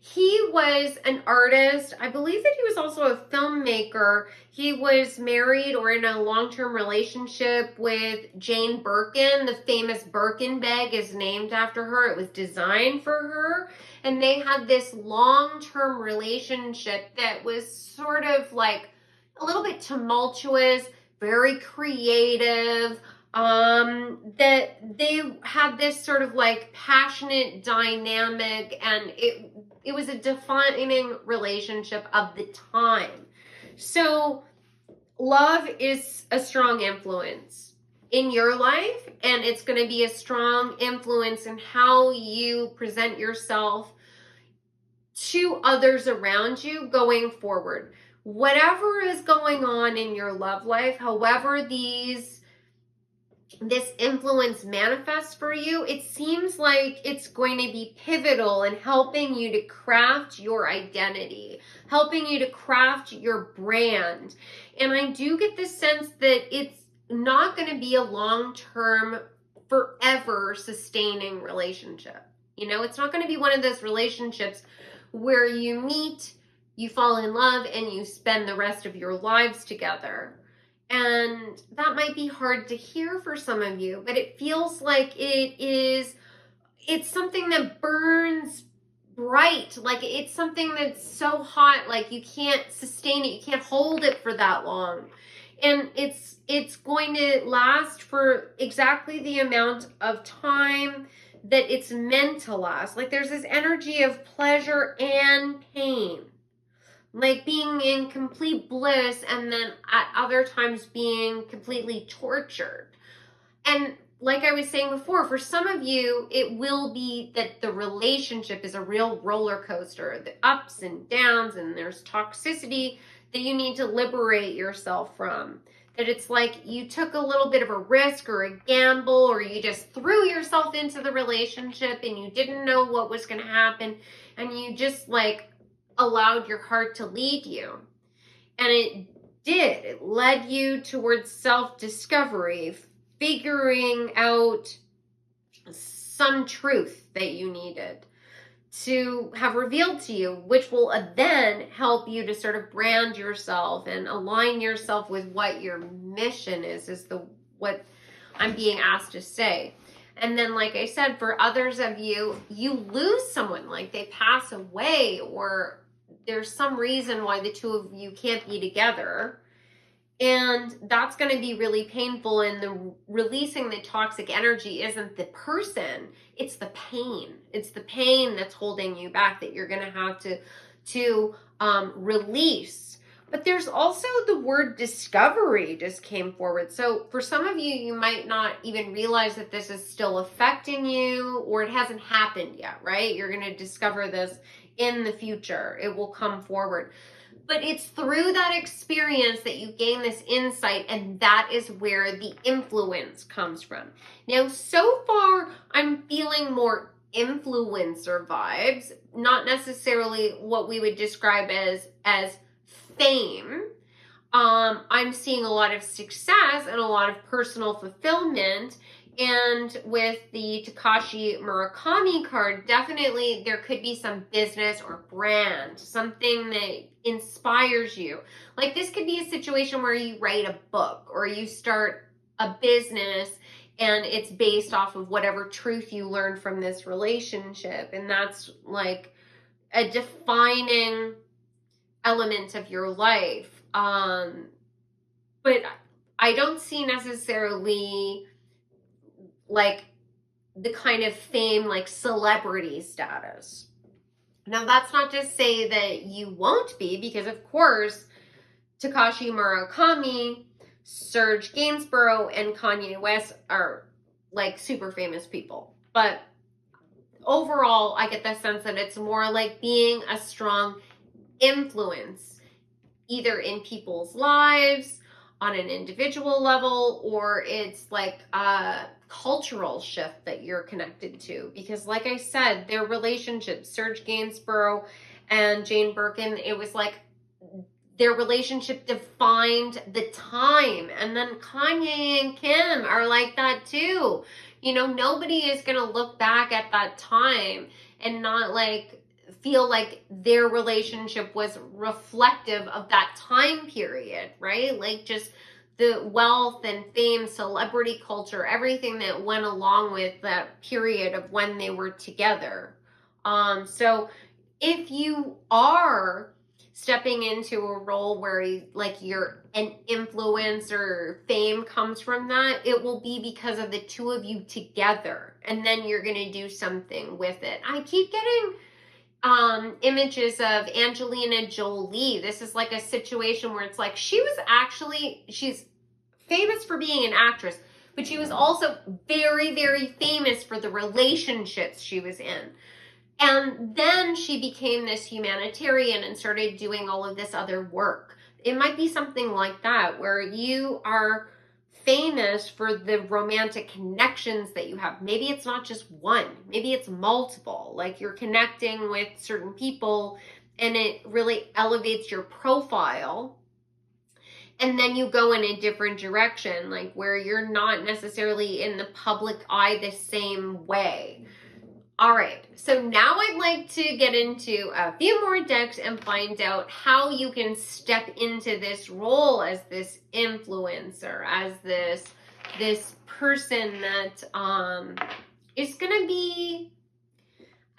he was an artist. I believe that he was also a filmmaker. He was married or in a long-term relationship with Jane Birkin. The famous Birkin bag is named after her. It was designed for her. And they had this long-term relationship that was sort of like a little bit tumultuous, very creative, that they had this sort of like passionate dynamic, and it was a defining relationship of the time. So love is a strong influence in your life, and it's going to be a strong influence in how you present yourself to others around you going forward. Whatever is going on in your love life, however this influence manifests for you, it seems like it's going to be pivotal in helping you to craft your identity, helping you to craft your brand. And I do get the sense that it's not going to be a long-term, forever sustaining relationship. You know, it's not going to be one of those relationships where you meet, you fall in love, and you spend the rest of your lives together. And that might be hard to hear for some of you, but it feels like it's something that burns bright. Like it's something that's so hot, like you can't sustain it, you can't hold it for that long. And it's going to last for exactly the amount of time that it's meant to last. Like there's this energy of pleasure and pain. Like being in complete bliss and then at other times being completely tortured. And like I was saying before, for some of you, it will be that the relationship is a real roller coaster, the ups and downs, and there's toxicity that you need to liberate yourself from. That it's like you took a little bit of a risk or a gamble, or you just threw yourself into the relationship and you didn't know what was going to happen, and you just like allowed your heart to lead you. And it did. It led you towards self-discovery, figuring out some truth that you needed to have revealed to you, which will then help you to sort of brand yourself and align yourself with what your mission is what I'm being asked to say. And then, like I said, for others of you, you lose someone, like they pass away, or there's some reason why the two of you can't be together. And that's going to be really painful. And the releasing the toxic energy isn't the person, it's the pain. It's the pain that's holding you back that you're going to have to release. But there's also the word discovery just came forward. So for some of you, you might not even realize that this is still affecting you, or it hasn't happened yet, right? You're going to discover this in the future. It will come forward. But it's through that experience that you gain this insight, and that is where the influence comes from. Now, so far, I'm feeling more influencer vibes, not necessarily what we would describe as fame. I'm seeing a lot of success and a lot of personal fulfillment. And with the Takashi Murakami card, definitely there could be some business or brand, something that inspires you. Like this could be a situation where you write a book or you start a business and it's based off of whatever truth you learned from this relationship. And that's like a defining element of your life. But I don't see necessarily like the kind of fame, like celebrity status. Now, that's not to say that you won't be, because of course, Takashi Murakami, Serge Gainsborough, and Kanye West are like super famous people. But overall, I get the sense that it's more like being a strong influence, either in people's lives, on an individual level, or it's like a cultural shift that you're connected to. Because like I said, their relationship, Serge Gainsborough and Jane Birkin, it was like their relationship defined the time. And then Kanye and Kim are like that too. You know, nobody is going to look back at that time and not like feel like their relationship was reflective of that time period, right? Like just the wealth and fame, celebrity culture, everything that went along with that period of when they were together. So if you are stepping into a role where like you're an influence or fame comes from that, it will be because of the two of you together, and then you're going to do something with it. I keep getting images of Angelina Jolie. This is like a situation where it's like she's famous for being an actress, but she was also very, very famous for the relationships she was in. And then she became this humanitarian and started doing all of this other work. It might be something like that, where you are famous for the romantic connections that you have. Maybe it's not just one, maybe it's multiple. Like you're connecting with certain people and it really elevates your profile. And then you go in a different direction, like where you're not necessarily in the public eye the same way. All right, so now I'd like to get into a few more decks and find out how you can step into this role as this influencer, as this person that is going to be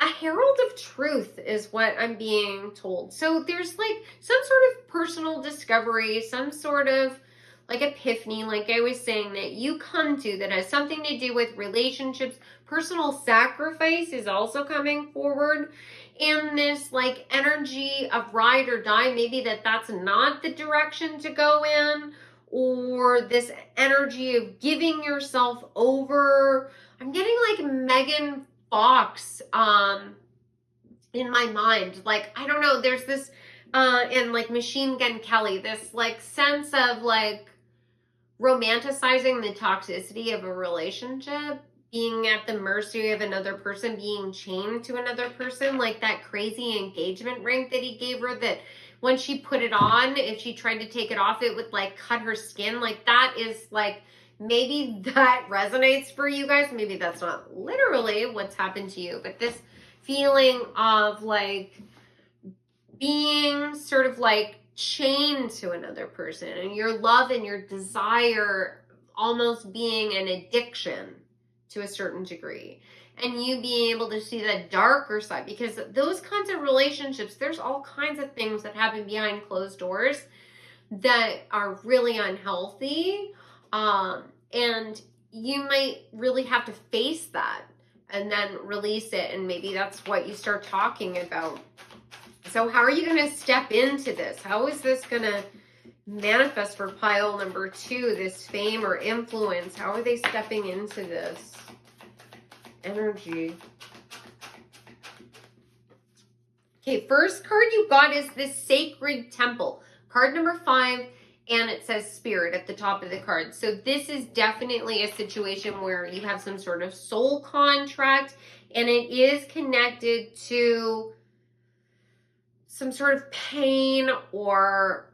a herald of truth, is what I'm being told. So there's like some sort of personal discovery, some sort of like epiphany, like I was saying, that you come to that has something to do with relationships. Personal sacrifice is also coming forward. And this like energy of ride or die, maybe that's not the direction to go in, or this energy of giving yourself over. I'm getting like Megan Fox in my mind. Like, I don't know, there's this and like Machine Gun Kelly, this like sense of like romanticizing the toxicity of a relationship, being at the mercy of another person, being chained to another person, like that crazy engagement ring that he gave her, that when she put it on, if she tried to take it off, it would like cut her skin. Like that is like, maybe that resonates for you guys. Maybe that's not literally what's happened to you, but this feeling of like being sort of like chained to another person, and your love and your desire almost being an addiction to a certain degree, and you being able to see the darker side, because those kinds of relationships, there's all kinds of things that happen behind closed doors that are really unhealthy, and you might really have to face that and then release it, and maybe that's what you start talking about. So how are you going to step into this? How is this going to manifest for pile number 2, this fame or influence? How are they stepping into this energy? Okay, first card you got is this Sacred Temple. Card number 5, and it says Spirit at the top of the card. So this is definitely a situation where you have some sort of soul contract, and it is connected to some sort of pain or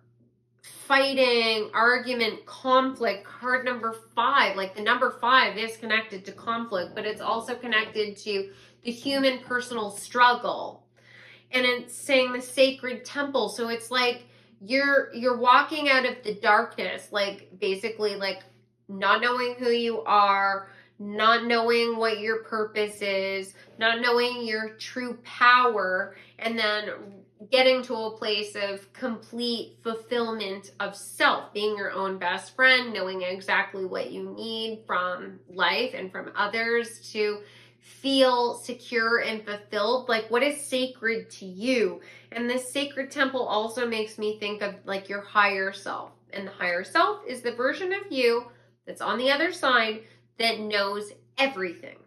fighting, argument, conflict. Card number 5, like the number 5 is connected to conflict, but it's also connected to the human personal struggle. And it's saying the Sacred Temple. So it's like you're walking out of the darkness, like basically like not knowing who you are, not knowing what your purpose is, not knowing your true power, and then getting to a place of complete fulfillment of self, being your own best friend, knowing exactly what you need from life and from others to feel secure and fulfilled. Like, what is sacred to you? And this Sacred Temple also makes me think of like your higher self. And the higher self is the version of you that's on the other side that knows everything,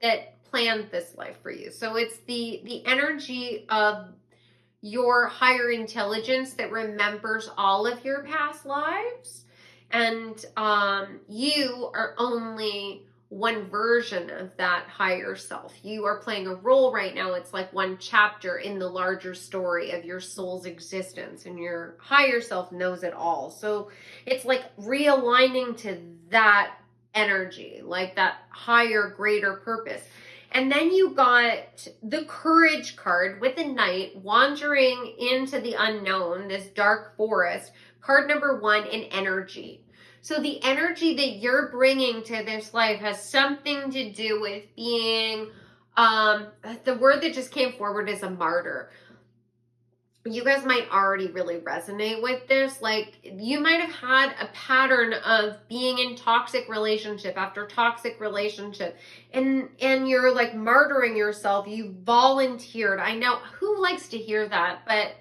that planned this life for you. So it's the energy of your higher intelligence that remembers all of your past lives, and you are only one version of that higher self. You are playing a role right now. It's like one chapter in the larger story of your soul's existence, and your higher self knows it all. So it's like realigning to that energy, like that higher, greater purpose. And then you got the Courage card with the Knight wandering into the unknown, this dark forest. Card number 1 in energy. So the energy that you're bringing to this life has something to do with being, the word that just came forward is a martyr. you guys might already really resonate with this. Like, you might have had a pattern of being in toxic relationship after toxic relationship, and you're like martyring yourself. You volunteered. I know, who likes to hear that? But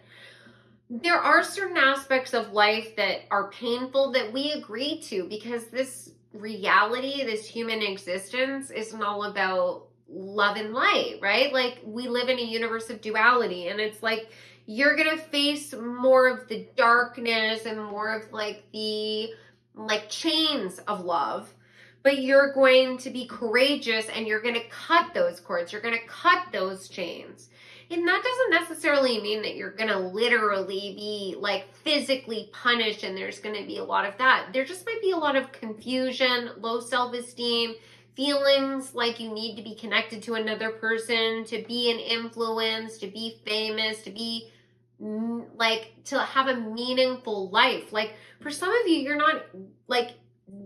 there are certain aspects of life that are painful that we agree to, because this reality, this human existence, isn't all about love and light, right? Like, we live in a universe of duality, and it's like you're gonna face more of the darkness and more of like the like chains of love, but you're going to be courageous and you're gonna cut those cords, you're gonna cut those chains. And that doesn't necessarily mean that you're gonna literally be like physically punished, and there's gonna be a lot of that. There just might be a lot of confusion, low self-esteem, feelings like you need to be connected to another person, to be an influence, to be famous, to be like, to have a meaningful life. Like, for some of you, you're not like,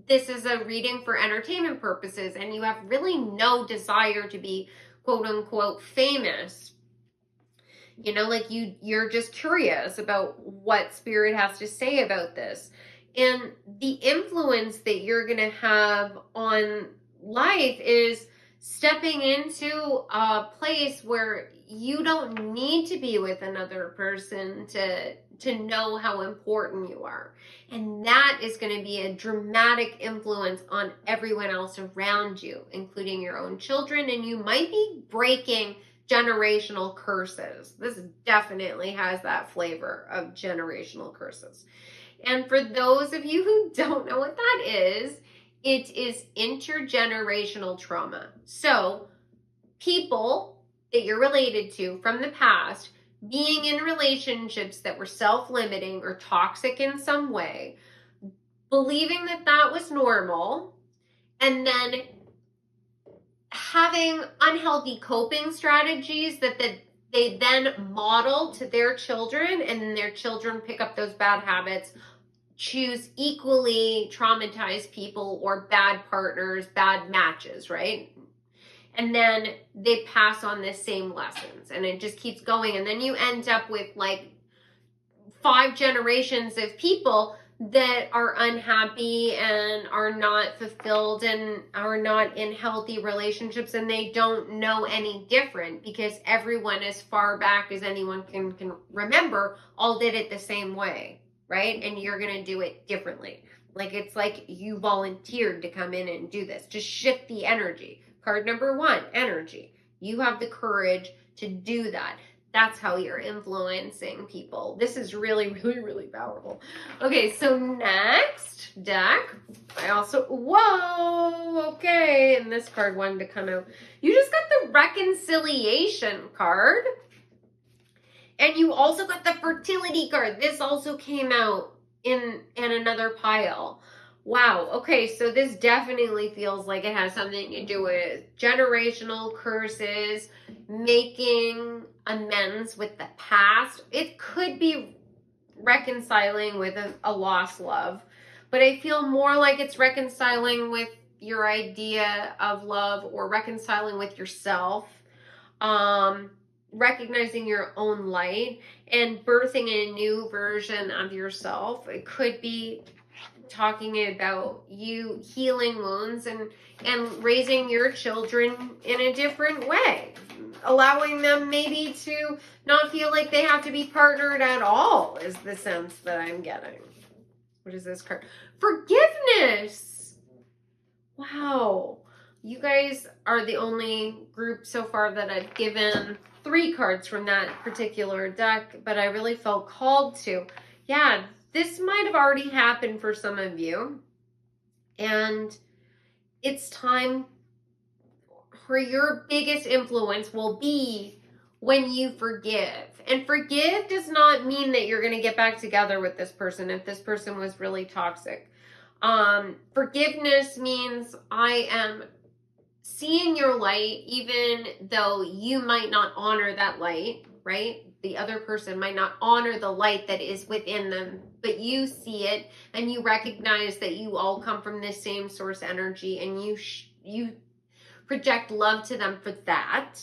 this is a reading for entertainment purposes, and you have really no desire to be quote unquote famous. You know, like you're just curious about what spirit has to say about this. And the influence that you're going to have on life is stepping into a place where you don't need to be with another person to know how important you are. And that is going to be a dramatic influence on everyone else around you, including your own children. And you might be breaking generational curses. This definitely has that flavor of generational curses. And for those of you who don't know what that is, it is intergenerational trauma. So people that you're related to from the past being in relationships that were self-limiting or toxic in some way, believing that that was normal, and then having unhealthy coping strategies that they then model to their children, and then their children pick up those bad habits, choose equally traumatized people or bad partners, bad matches, right? And then they pass on the same lessons, and it just keeps going. And then you end up with like 5 generations of people that are unhappy and are not fulfilled and are not in healthy relationships, and they don't know any different, because everyone, as far back as anyone can remember, all did it the same way, right? And you're gonna do it differently. Like, it's like you volunteered to come in and do this. Just shift the energy. Card number 1, energy. You have the courage to do that. That's how you're influencing people. This is really, really, really powerful. Okay, so next deck, I also, whoa, okay, and this card wanted to come out. You just got the reconciliation card, and you also got the fertility card. This also came out in another pile. Wow, okay, so this definitely feels like it has something to do with generational curses, making amends with the past. It could be reconciling with a lost love, but I feel more like it's reconciling with your idea of love, or reconciling with yourself, recognizing your own light and birthing a new version of yourself. It could be talking about you healing wounds and raising your children in a different way, allowing them maybe to not feel like they have to be partnered at all, is the sense that I'm getting. What is this card? Forgiveness. Wow. You guys are the only group so far that I've given 3 cards from that particular deck, but I really felt called to. Yeah, this might have already happened for some of you, and it's time where your biggest influence will be when you forgive. And forgive does not mean that you're going to get back together with this person if this person was really toxic. Forgiveness means I am seeing your light, even though you might not honor that light, right? The other person might not honor the light that is within them, but you see it and you recognize that you all come from this same source energy, and you project love to them for that.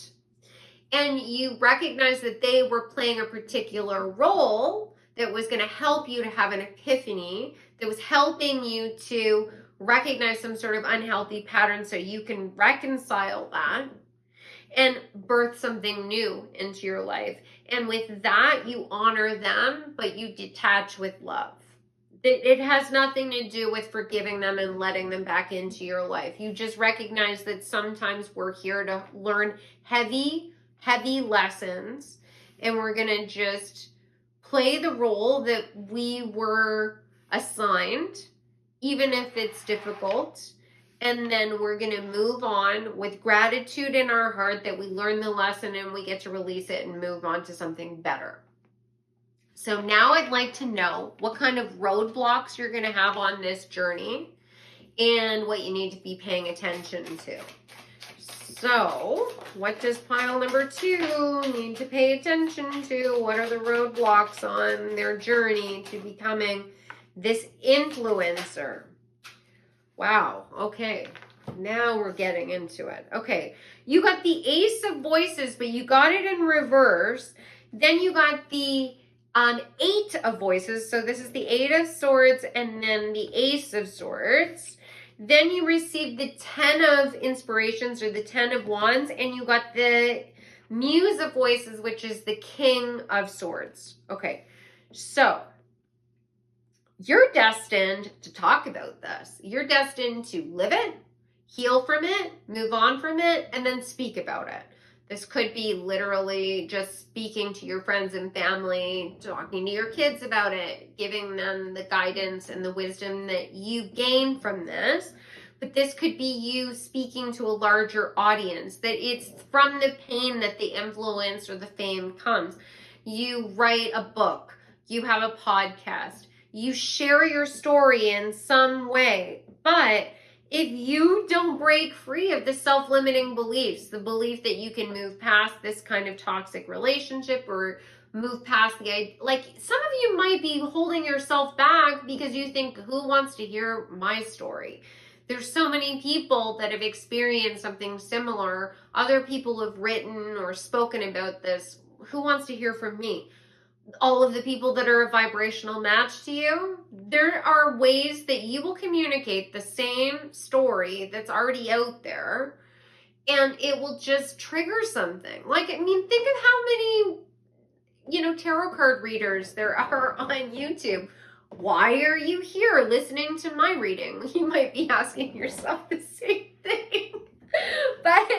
and you recognize that they were playing a particular role that was going to help you to have an epiphany, that was helping you to recognize some sort of unhealthy pattern so you can reconcile that and birth something new into your life. And with that, you honor them, but you detach with love. It has nothing to do with forgiving them and letting them back into your life. You just recognize that sometimes we're here to learn heavy lessons, and we're going to just play the role that we were assigned, even if it's difficult. And then we're going to move on with gratitude in our heart that we learned the lesson and we get to release it and move on to something better. So now I'd like to know what kind of roadblocks you're going to have on this journey and what you need to be paying attention to. So what does pile number 2 need to pay attention to? What are the roadblocks on their journey to becoming this influencer? Wow, okay, now we're getting into it. Okay, you got the Ace of Voices, but you got it in reverse. Then you got the 8 of Voices, so this is the 8 of Swords and then the Ace of Swords. Then you received the 10 of Inspirations or the 10 of Wands, and you got the Muse of Voices, which is the King of Swords. Okay, so you're destined to talk about this. You're destined to live it, heal from it, move on from it, and then speak about it. This could be literally just speaking to your friends and family, talking to your kids about it, giving them the guidance and the wisdom that you gain from this. But this could be you speaking to a larger audience, that it's from the pain that the influence or the fame comes. You write a book, you have a podcast, you share your story in some way, but if you don't break free of the self-limiting beliefs, the belief that you can move past this kind of toxic relationship or move past like some of you might be holding yourself back because you think, who wants to hear my story? There's so many people that have experienced something similar. Other people have written or spoken about this. Who wants to hear from me? All of the people that are a vibrational match to you, there are ways that you will communicate the same story that's already out there, and it will just trigger something. Like, I mean, think of how many, tarot card readers there are on YouTube. Why are you here listening to my reading? You might be asking yourself the same thing. But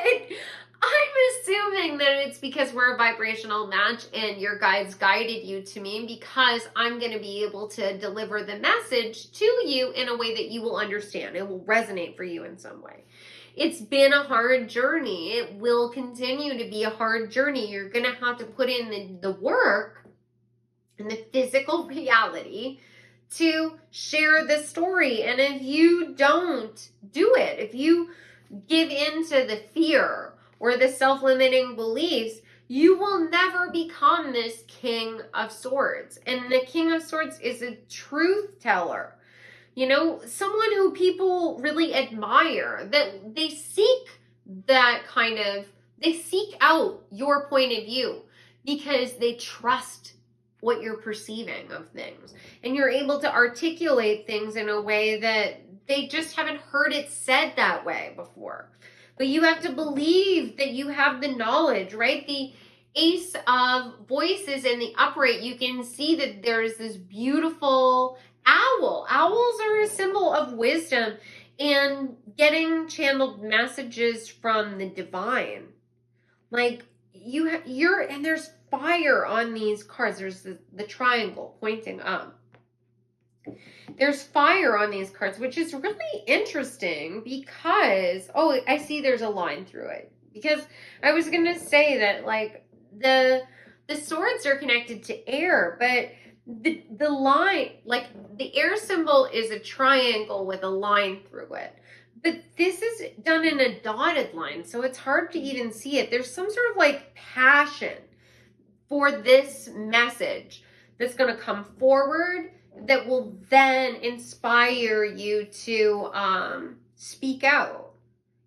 I'm assuming that it's because we're a vibrational match and your guides guided you to me, because I'm going to be able to deliver the message to you in a way that you will understand. It will resonate for you in some way. It's been a hard journey. It will continue to be a hard journey. You're going to have to put in the work and the physical reality to share the story. And if you don't do it, if you give into the fear or the self-limiting beliefs, you will never become this King of Swords. And the King of Swords is a truth teller. Someone who people really admire, that they seek out your point of view because they trust what you're perceiving of things. And you're able to articulate things in a way that they just haven't heard it said that way before. But you have to believe that you have the knowledge, right? The Ace of Voices in the upright, you can see that there's this beautiful owl. Owls are a symbol of wisdom and getting channeled messages from the divine. Like and there's fire on these cards. There's the triangle pointing up. There's fire on these cards, which is really interesting because, I see there's a line through it. Because I was going to say that, like, the swords are connected to air, but the line, like, the air symbol is a triangle with a line through it. But this is done in a dotted line, so it's hard to even see it. There's some sort of, like, passion for this message that's going to come forward that will then inspire you to speak out,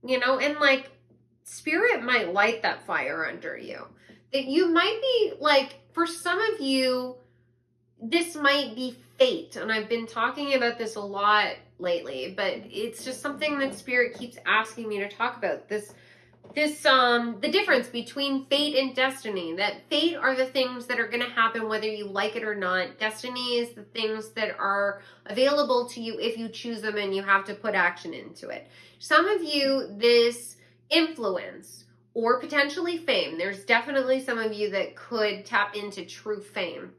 and like spirit might light that fire under you. that you might be like, for some of you, this might be fate. And I've been talking about this a lot lately, but it's just something that Spirit keeps asking me to talk about. The difference between fate and destiny. That fate are the things that are going to happen whether you like it or not. Destiny is the things that are available to you if you choose them and you have to put action into it. Some of you, this influence or potentially fame, there's definitely some of you that could tap into true fame.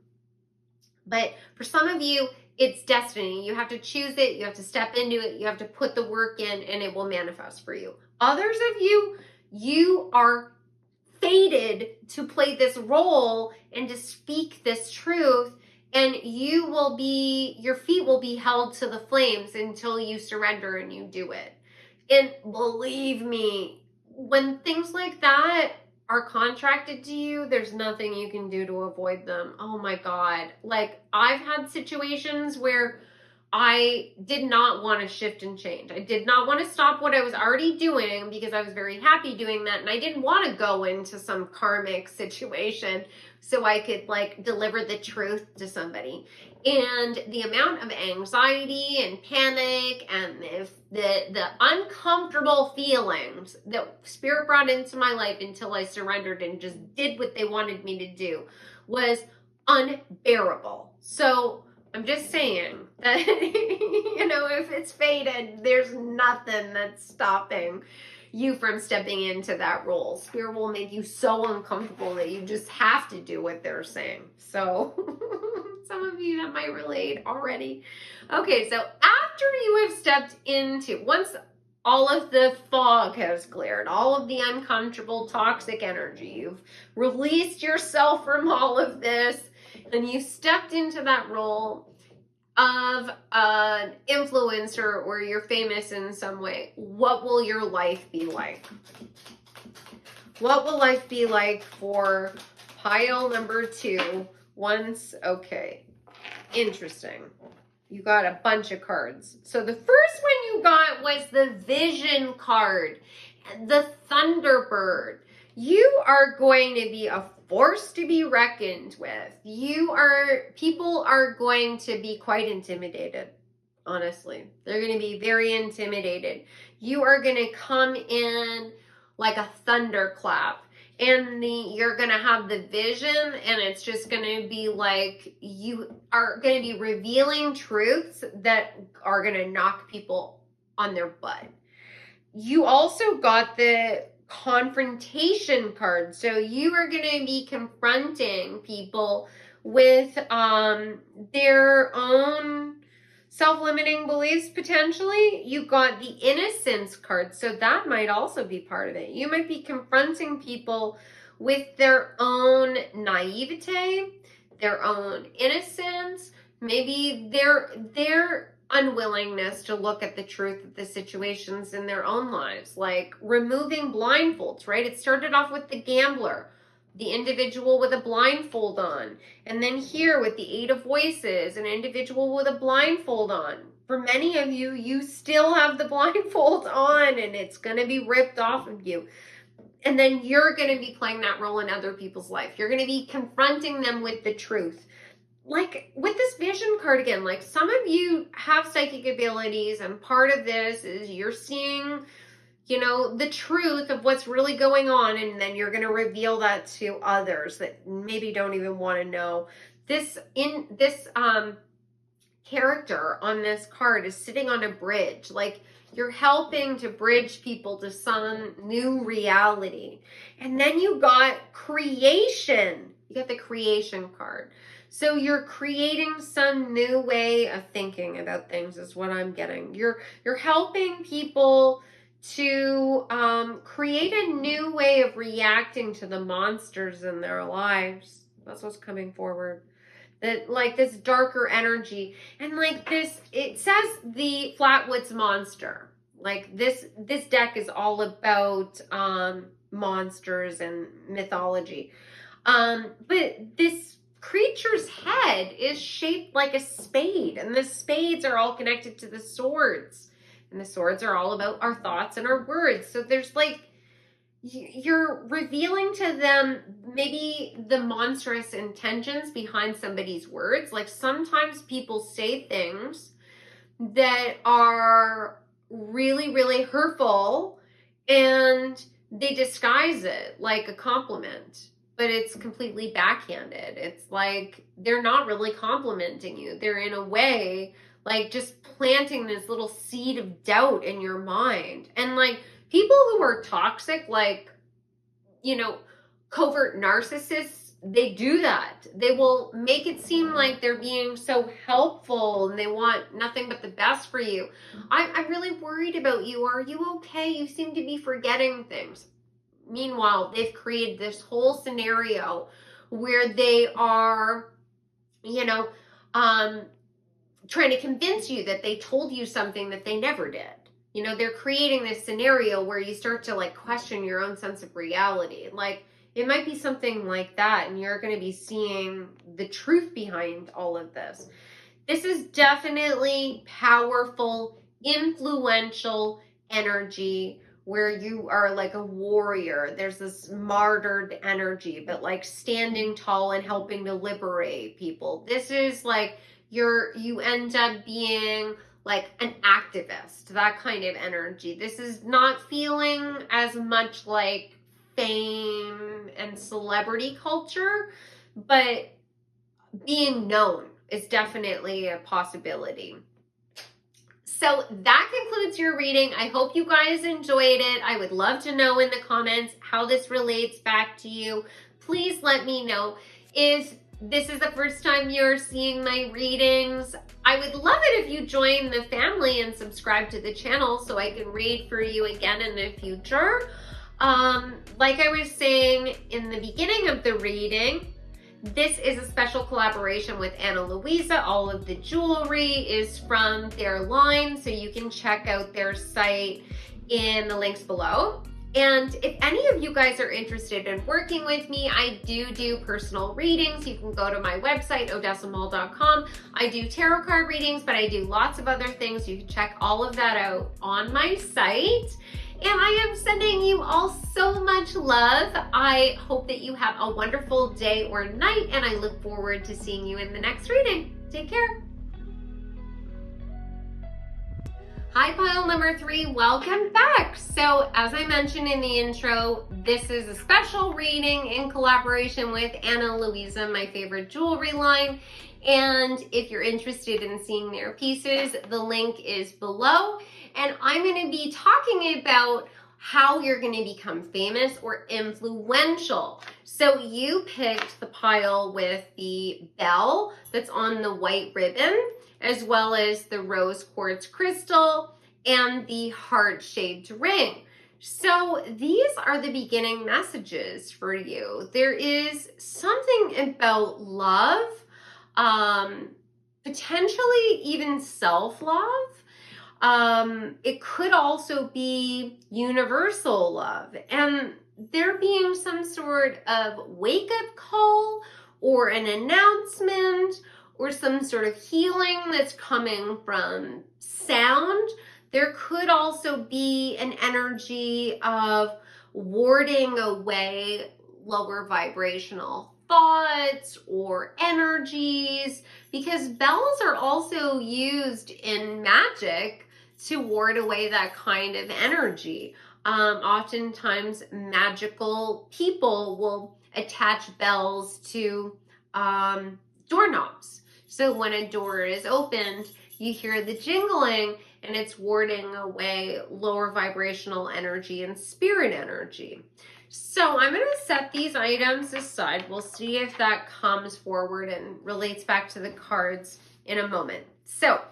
But for some of you, it's destiny. You have to choose it. You have to step into it. You have to put the work in, and it will manifest for you. Others of you, you are fated to play this role and to speak this truth, and your feet will be held to the flames until you surrender and you do it. And believe me, when things like that are contracted to you, there's nothing you can do to avoid them. Oh my God. Like, I've had situations where I did not want to shift and change. I did not want to stop what I was already doing because I was very happy doing that. And I didn't want to go into some karmic situation so I could like deliver the truth to somebody. And the amount of anxiety and panic and the uncomfortable feelings that Spirit brought into my life until I surrendered and just did what they wanted me to do was unbearable. So I'm just saying that, if it's fated, there's nothing that's stopping you from stepping into that role. Spirit will make you so uncomfortable that you just have to do what they're saying. So some of you that might relate already. Okay, so after you have stepped into, once all of the fog has cleared, all of the uncomfortable toxic energy, you've released yourself from all of this, and you stepped into that role of an influencer or you're famous in some way, what will your life be like? What will life be like for pile number 2 once, okay, interesting. You got a bunch of cards. So the first one you got was the Vision card, the Thunderbird. You are going to be a force to be reckoned with. People are going to be quite intimidated, honestly. They're going to be very intimidated. You are going to come in like a thunderclap. And you're going to have the vision, and it's just going to be like you are going to be revealing truths that are going to knock people on their butt. You also got the confrontation card. So you are going to be confronting people with their own self-limiting beliefs, potentially. You got the innocence card, so that might also be part of it. You might be confronting people with their own naivete, their own innocence, maybe their unwillingness to look at the truth of the situations in their own lives, like removing blindfolds, right? It started off with the gambler, the individual with a blindfold on. And then here with the 8 of Voices, an individual with a blindfold on. For many of you, you still have the blindfold on and it's going to be ripped off of you. And then you're going to be playing that role in other people's life. You're going to be confronting them with the truth. Like with this Vision card again, like some of you have psychic abilities, and part of this is you're seeing the truth of what's really going on, and then you're going to reveal that to others that maybe don't even want to know. This character on this card is sitting on a bridge. Like you're helping to bridge people to some new reality. And then you got creation. You got the creation card. So you're creating some new way of thinking about things is what I'm getting. You're helping people to create a new way of reacting to the monsters in their lives. That's what's coming forward. That like this darker energy, and like this, it says the Flatwoods monster. Like this deck is all about monsters and mythology. But this creature's head is shaped like a spade, and the spades are all connected to the swords. And the swords are all about our thoughts and our words. So there's like you're revealing to them maybe the monstrous intentions behind somebody's words. Like sometimes people say things that are really, really hurtful and they disguise it like a compliment, but it's completely backhanded. It's like they're not really complimenting you. They're in a way like just planting this little seed of doubt in your mind. And like people who are toxic, like, you know, covert narcissists, they do that. They will make it seem like they're being so helpful and they want nothing but the best for you. I'm really worried about you. Are you okay? You seem to be forgetting things. Meanwhile, they've created this whole scenario where they are, you know, trying to convince you that they told you something that they never did. You know, they're creating this scenario where you start to like question your own sense of reality. Like it might be something like that, and you're going to be seeing the truth behind all of this. This is definitely powerful, influential energy where you are like a warrior. There's this martyred energy, but like standing tall and helping to liberate people. This is like you end up being like an activist, that kind of energy. This is not feeling as much like fame and celebrity culture, but being known is definitely a possibility. So that concludes your reading. I hope you guys enjoyed it. I would love to know in the comments how this relates back to you. Please let me know. If this is the first time you're seeing my readings, I would love it if you join the family and subscribe to the channel so I can read for you again in the future. Like I was saying in the beginning of the reading, this is a special collaboration with Ana Luisa. All of the jewelry is from their line, so you can check out their site in the links below. And if any of you guys are interested in working with me, I do personal readings. You can go to my website, odessamall.com. I do tarot card readings, but I do lots of other things. You can check all of that out on my site. And I am sending you all so much love. I hope that you have a wonderful day or night, and I look forward to seeing you in the next reading. Take care. Hi, pile number 3, welcome back. So as I mentioned in the intro, this is a special reading in collaboration with Ana Luisa, my favorite jewelry line. And if you're interested in seeing their pieces, the link is below. And I'm going to be talking about how you're going to become famous or influential. So you picked the pile with the bell that's on the white ribbon, as well as the rose quartz crystal and the heart-shaped ring. So these are the beginning messages for you. There is something about love, potentially even self-love. It could also be universal love, and there being some sort of wake-up call or an announcement or some sort of healing that's coming from sound. There could also be an energy of warding away lower vibrational thoughts or energies, because bells are also used in magic to ward away that kind of energy. Oftentimes magical people will attach bells to doorknobs. So when a door is opened, you hear the jingling, and it's warding away lower vibrational energy and spirit energy. So I'm going to set these items aside. We'll see if that comes forward and relates back to the cards in a moment. So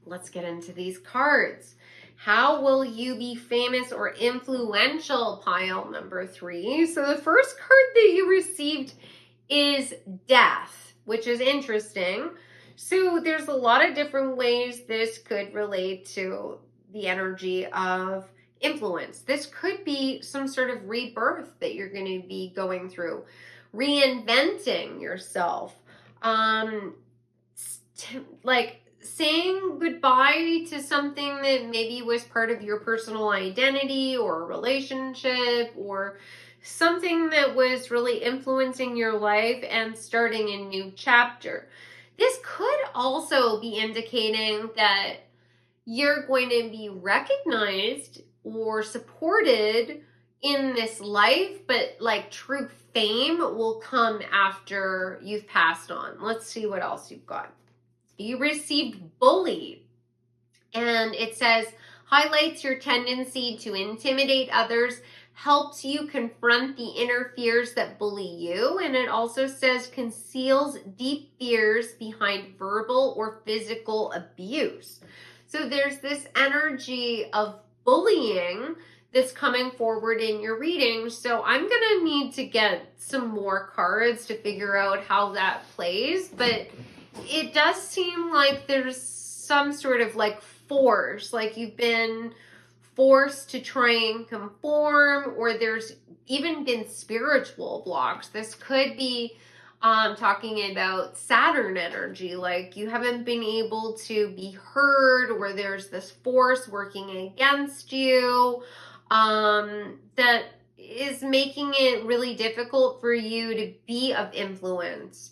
let's get into these cards. How will you be famous or influential, pile number 3? So the first card that you received is Death, which is interesting. So there's a lot of different ways this could relate to the energy of influence. This could be some sort of rebirth that you're going to be going through, reinventing yourself, like saying goodbye to something that maybe was part of your personal identity or a relationship or something that was really influencing your life and starting a new chapter. This could also be indicating that you're going to be recognized or supported in this life, but like true fame will come after you've passed on. Let's see what else you've got. You received bullied, and it says highlights your tendency to intimidate others, helps you confront the inner fears that bully you, and it also says conceals deep fears behind verbal or physical abuse. So there's this energy of bullying that's coming forward in your reading. So I'm going to need to get some more cards to figure out how that plays, but it does seem like there's some sort of like force, like you've been forced to try and conform, or there's even been spiritual blocks. This could be talking about Saturn energy, like you haven't been able to be heard, or there's this force working against you that is making it really difficult for you to be of influence.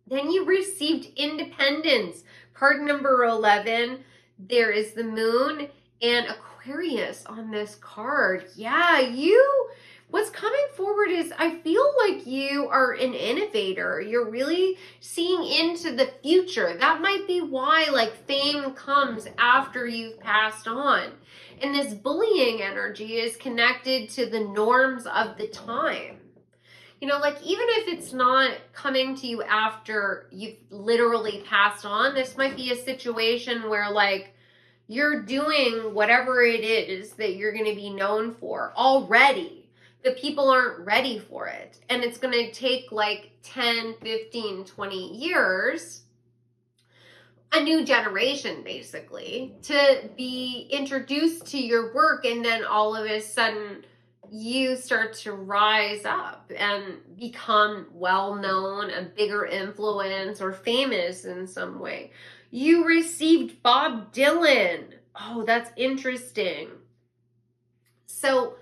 Then you received independence. Card number 11, there is the moon and Aquarius on this card. Yeah, what's coming forward is I feel like you are an innovator. You're really seeing into the future. That might be why like fame comes after you've passed on. And this bullying energy is connected to the norms of the time. You know, like even if it's not coming to you after you've literally passed on, this might be a situation where like you're doing whatever it is that you're going to be known for already. The people aren't ready for it. And it's going to take like 10, 15, 20 years, a new generation basically, to be introduced to your work. And then all of a sudden, you start to rise up and become well-known, a bigger influence, or famous in some way. You received Bob Dylan. Oh, that's interesting. So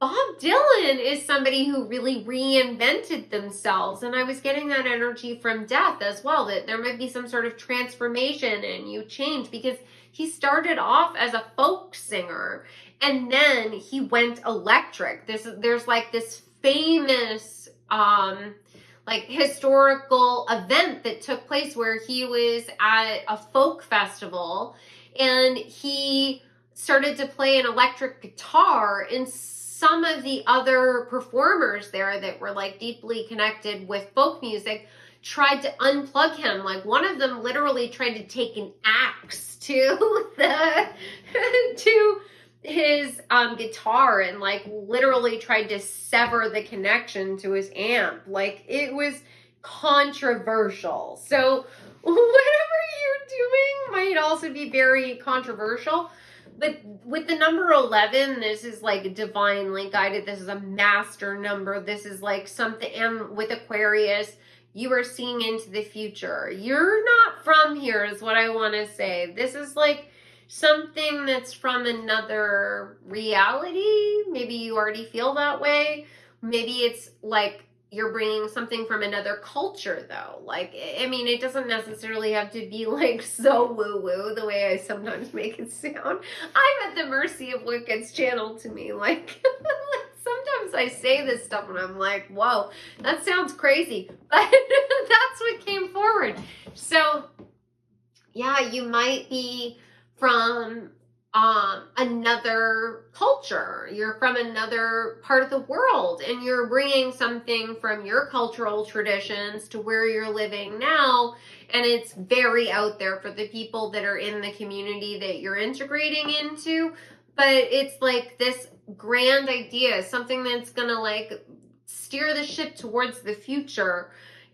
Bob Dylan is somebody who really reinvented themselves. And I was getting that energy from death as well, that there might be some sort of transformation and you change, because he started off as a folk singer and then he went electric. There's like this famous like historical event that took place where he was at a folk festival and he started to play an electric guitar, and some of the other performers there that were like deeply connected with folk music tried to unplug him. Like one of them literally tried to take an axe to to his guitar and like literally tried to sever the connection to his amp. Like it was controversial. So whatever you're doing might also be very controversial. But with the number 11, this is like divinely guided. This is a master number. This is like something, and with Aquarius, you are seeing into the future. You're not from here is what I want to say. This is like something that's from another reality. Maybe you already feel that way. Maybe it's like you're bringing something from another culture though. Like, I mean, it doesn't necessarily have to be like so woo-woo the way I sometimes make it sound. I'm at the mercy of what gets channeled to me. Like, sometimes I say this stuff and I'm like, whoa, that sounds crazy. But that's what came forward. So yeah, you might be from another culture. You're from another part of the world and you're bringing something from your cultural traditions to where you're living now, and it's very out there for the people that are in the community that you're integrating into. But it's like this grand idea, something that's gonna like steer the ship towards the future,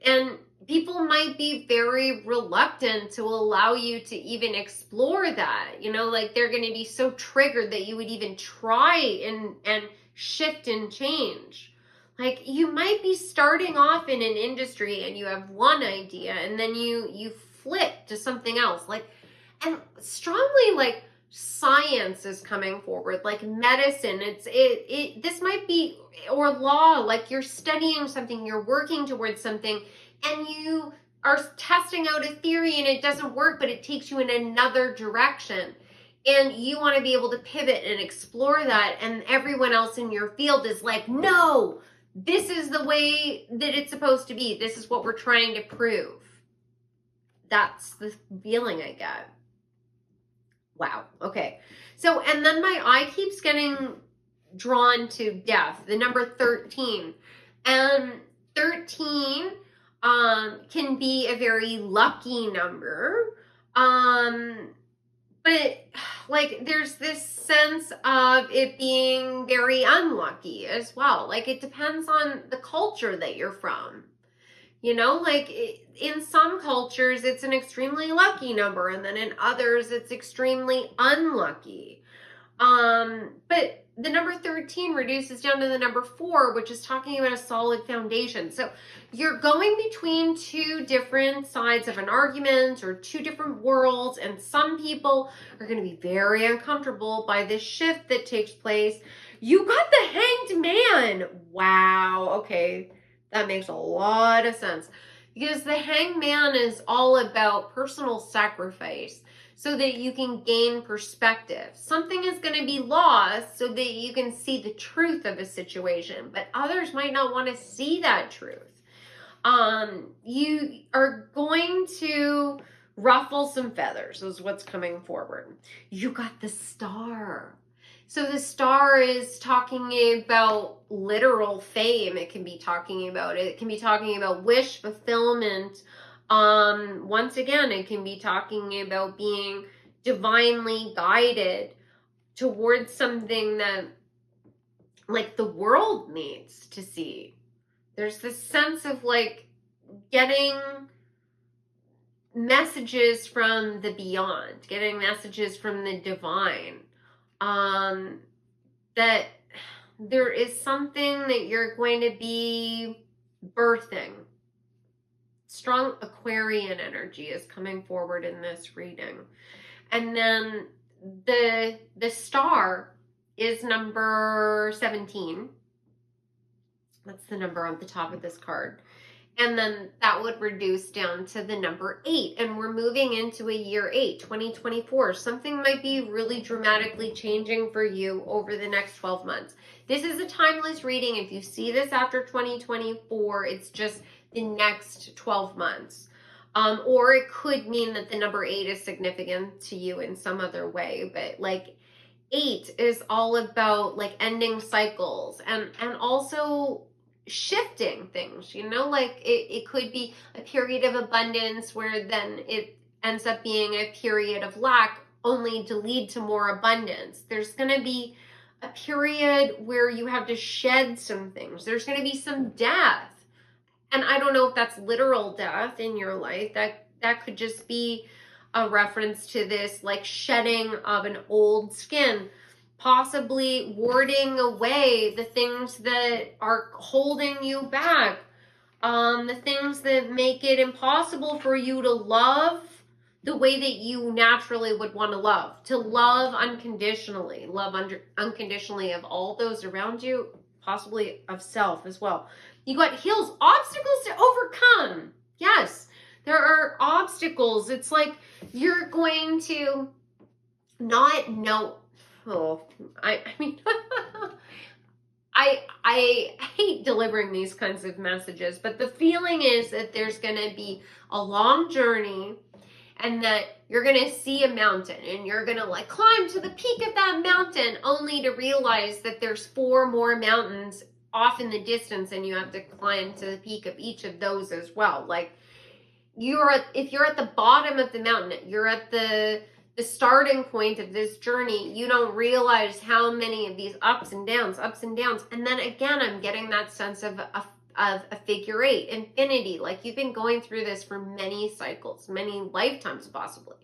and people might be very reluctant to allow you to even explore that. You know, like they're going to be so triggered that you would even try and shift and change. Like you might be starting off in an industry and you have one idea and then you flip to something else. Like and strongly like science is coming forward, like medicine. This might be, or law, like you're studying something, you're working towards something, and you are testing out a theory and it doesn't work, but it takes you in another direction. And you want to be able to pivot and explore that. And everyone else in your field is like, no, this is the way that it's supposed to be. This is what we're trying to prove. That's the feeling I get. Wow. Okay. So, and then my eye keeps getting drawn to death, the number 13. And 13 can be a very lucky number. But like there's this sense of it being very unlucky as well. Like it depends on the culture that you're from. You know, like in some cultures, it's an extremely lucky number, and then in others, it's extremely unlucky. But the number 13 reduces down to the number 4, which is talking about a solid foundation. So you're going between two different sides of an argument or two different worlds, and some people are going to be very uncomfortable by this shift that takes place. You got the Hanged Man. Wow. Okay. That makes a lot of sense, because the Hanged Man is all about personal sacrifice so that you can gain perspective. Something is going to be lost so that you can see the truth of a situation, but others might not want to see that truth. You are going to ruffle some feathers is what's coming forward. You got the Star. So the Star is talking about literal fame. It can be talking about wish fulfillment. Once again, it can be talking about being divinely guided towards something that like the world needs to see. There's this sense of like getting messages from the beyond, getting messages from the divine. That there is something that you're going to be birthing. Strong Aquarian energy is coming forward in this reading. And then the Star is number 17. That's the number on the top of this card. And then that would reduce down to the number 8. And we're moving into a year 8, 2024. Something might be really dramatically changing for you over the next 12 months. This is a timeless reading. If you see this after 2024, it's just the next 12 months. Or it could mean that the number 8 is significant to you in some other way. But like 8 is all about like ending cycles and also shifting things, you know, like it could be a period of abundance where then it ends up being a period of lack only to lead to more abundance. There's going to be a period where you have to shed some things. There's going to be some death. And I don't know if that's literal death in your life. That could just be a reference to this like shedding of an old skin, possibly warding away the things that are holding you back, the things that make it impossible for you to love the way that you naturally would want to love unconditionally, unconditionally of all those around you, possibly of self as well. You got hills, obstacles to overcome. Yes, there are obstacles. It's like you're going to not know. Oh, I mean, I hate delivering these kinds of messages, but the feeling is that there's going to be a long journey and that you're going to see a mountain and you're going to like climb to the peak of that mountain only to realize that there's 4 more mountains off in the distance and you have to climb to the peak of each of those as well. Like if you're at the bottom of the mountain, you're at the starting point of this journey, you don't realize how many of these ups and downs. And then again, I'm getting that sense of a figure 8, infinity. Like you've been going through this for many cycles, many lifetimes possibly.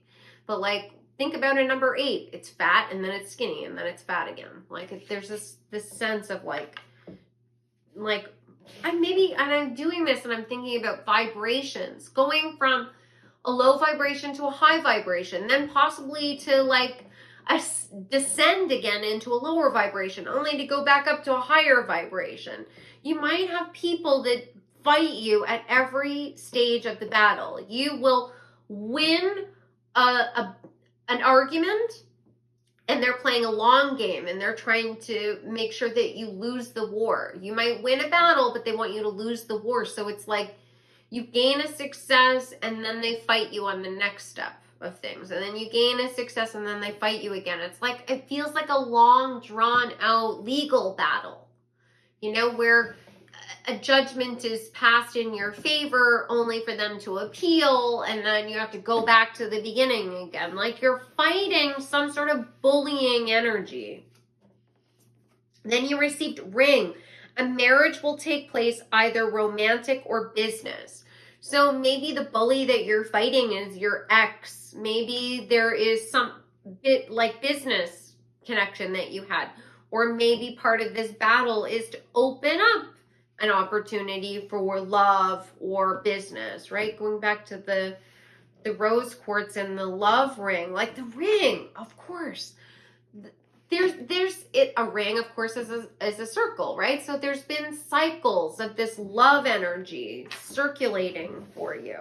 But like, think about a number 8. It's fat and then it's skinny and then it's fat again. Like there's this sense of like I'm doing this and I'm thinking about vibrations, going from a low vibration to a high vibration, then possibly to like descend again into a lower vibration, only to go back up to a higher vibration. You might have people that fight you at every stage of the battle. You will win an argument, and they're playing a long game, and they're trying to make sure that you lose the war. You might win a battle, but they want you to lose the war. So it's like you gain a success, and then they fight you on the next step of things. And then you gain a success, and then they fight you again. It's like, it feels like a long, drawn out legal battle, you know, where a judgment is passed in your favor only for them to appeal, and then you have to go back to the beginning again. Like you're fighting some sort of bullying energy. Then you received ring. A marriage will take place, either romantic or business. So maybe the bully that you're fighting is your ex. Maybe there is some bit like business connection that you had. Or maybe part of this battle is to open up an opportunity for love or business, right? Going back to the rose quartz and the love ring, like the ring, of course. There's a ring, of course, is a circle, right? So there's been cycles of this love energy circulating for you.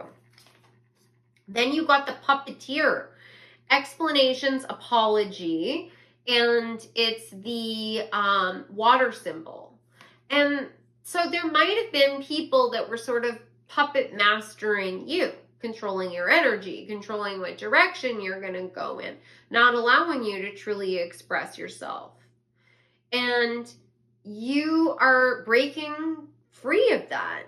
Then you got the puppeteer, explanations, apology, and it's the water symbol. And so there might have been people that were sort of puppet mastering you, controlling your energy, controlling what direction you're going to go in, not allowing you to truly express yourself. And you are breaking free of that.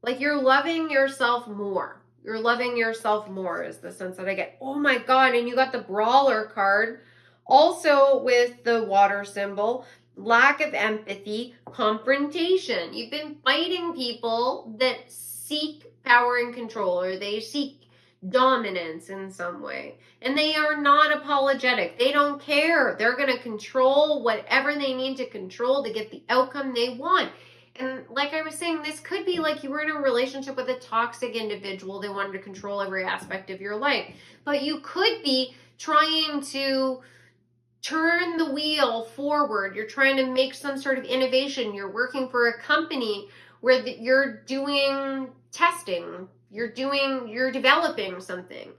Like you're loving yourself more. You're loving yourself more is the sense that I get. Oh my God. And you got the brawler card also with the water symbol. Lack of empathy, confrontation. You've been fighting people that seek power and control, or they seek dominance in some way. And they are not apologetic. They don't care. They're going to control whatever they need to control to get the outcome they want. And like I was saying, this could be like you were in a relationship with a toxic individual. They wanted to control every aspect of your life. But you could be trying to turn the wheel forward. You're trying to make some sort of innovation. You're working for a company where you're doing testing. You're developing something.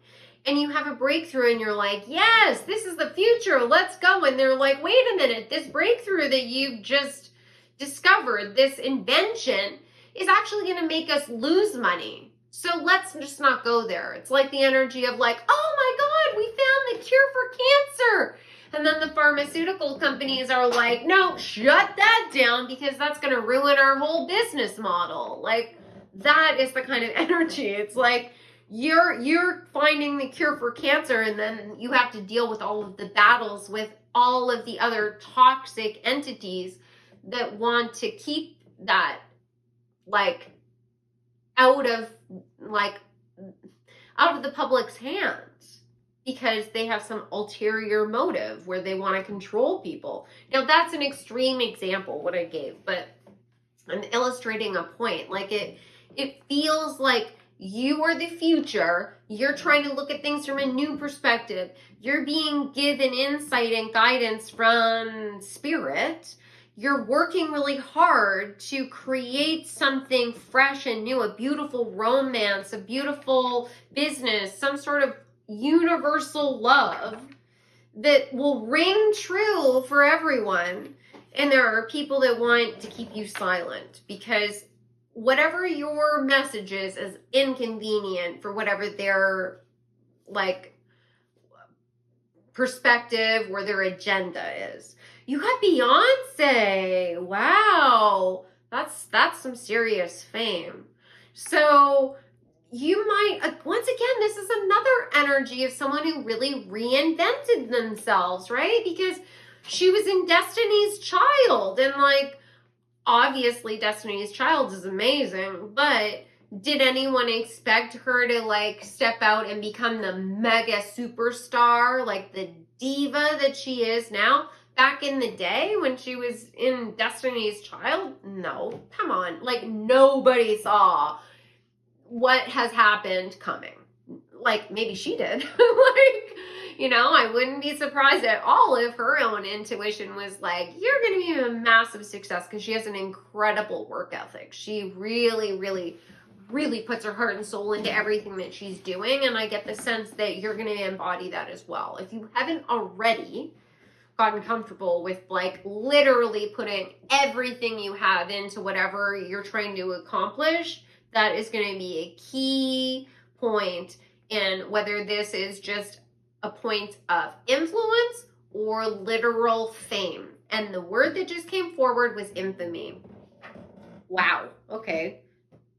And you have a breakthrough and you're like, yes, this is the future. Let's go. And they're like, wait a minute. This breakthrough that you've just discovered, this invention, is actually going to make us lose money. So let's just not go there. It's like the energy of like, oh my God, we found the cure for cancer. And then the pharmaceutical companies are like, no, shut that down because that's going to ruin our whole business model. Like that is the kind of energy. It's like you're finding the cure for cancer, and then you have to deal with all of the battles with all of the other toxic entities that want to keep that like out of the public's hands, because they have some ulterior motive where they want to control people. Now, that's an extreme example, what I gave, but I'm illustrating a point. Like it feels like you are the future. You're trying to look at things from a new perspective. You're being given insight and guidance from spirit. You're working really hard to create something fresh and new, a beautiful romance, a beautiful business, some sort of universal love that will ring true for everyone. And there are people that want to keep you silent because whatever your message is inconvenient for whatever their like perspective or their agenda is. You got Beyonce. Wow. That's some serious fame. So you might, once again, this is another energy of someone who really reinvented themselves, right? Because she was in Destiny's Child, and like, obviously Destiny's Child is amazing, but did anyone expect her to like step out and become the mega superstar, like the diva that she is now? Back in the day when she was in Destiny's Child? No, come on. Like nobody saw what has happened coming. like maybe she did. Like, you know, I wouldn't be surprised at all if her own intuition was like, you're going to be a massive success, because she has an incredible work ethic. She really, really, really puts her heart and soul into everything that she's doing. And I get the sense that you're going to embody that as well. If you haven't already gotten comfortable with like literally putting everything you have into whatever you're trying to accomplish, that is going to be a key point in whether this is just a point of influence or literal fame. And the word that just came forward was infamy. Wow. Okay.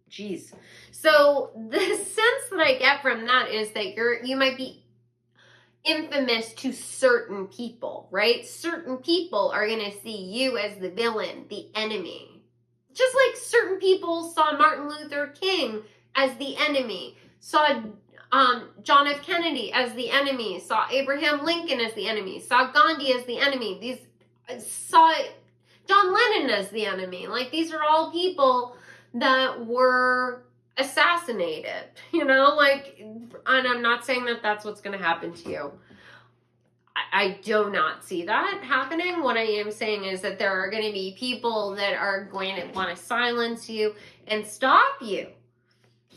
Jeez. So the sense that I get from that is that you might be infamous to certain people, right? Certain people are going to see you as the villain, the enemy. Just like certain people saw Martin Luther King as the enemy, saw John F. Kennedy as the enemy, saw Abraham Lincoln as the enemy, saw Gandhi as the enemy, saw John Lennon as the enemy. Like, these are all people that were assassinated, you know, like, and I'm not saying that that's what's going to happen to you. I do not see that happening. What I am saying is that there are going to be people that are going to want to silence you and stop you.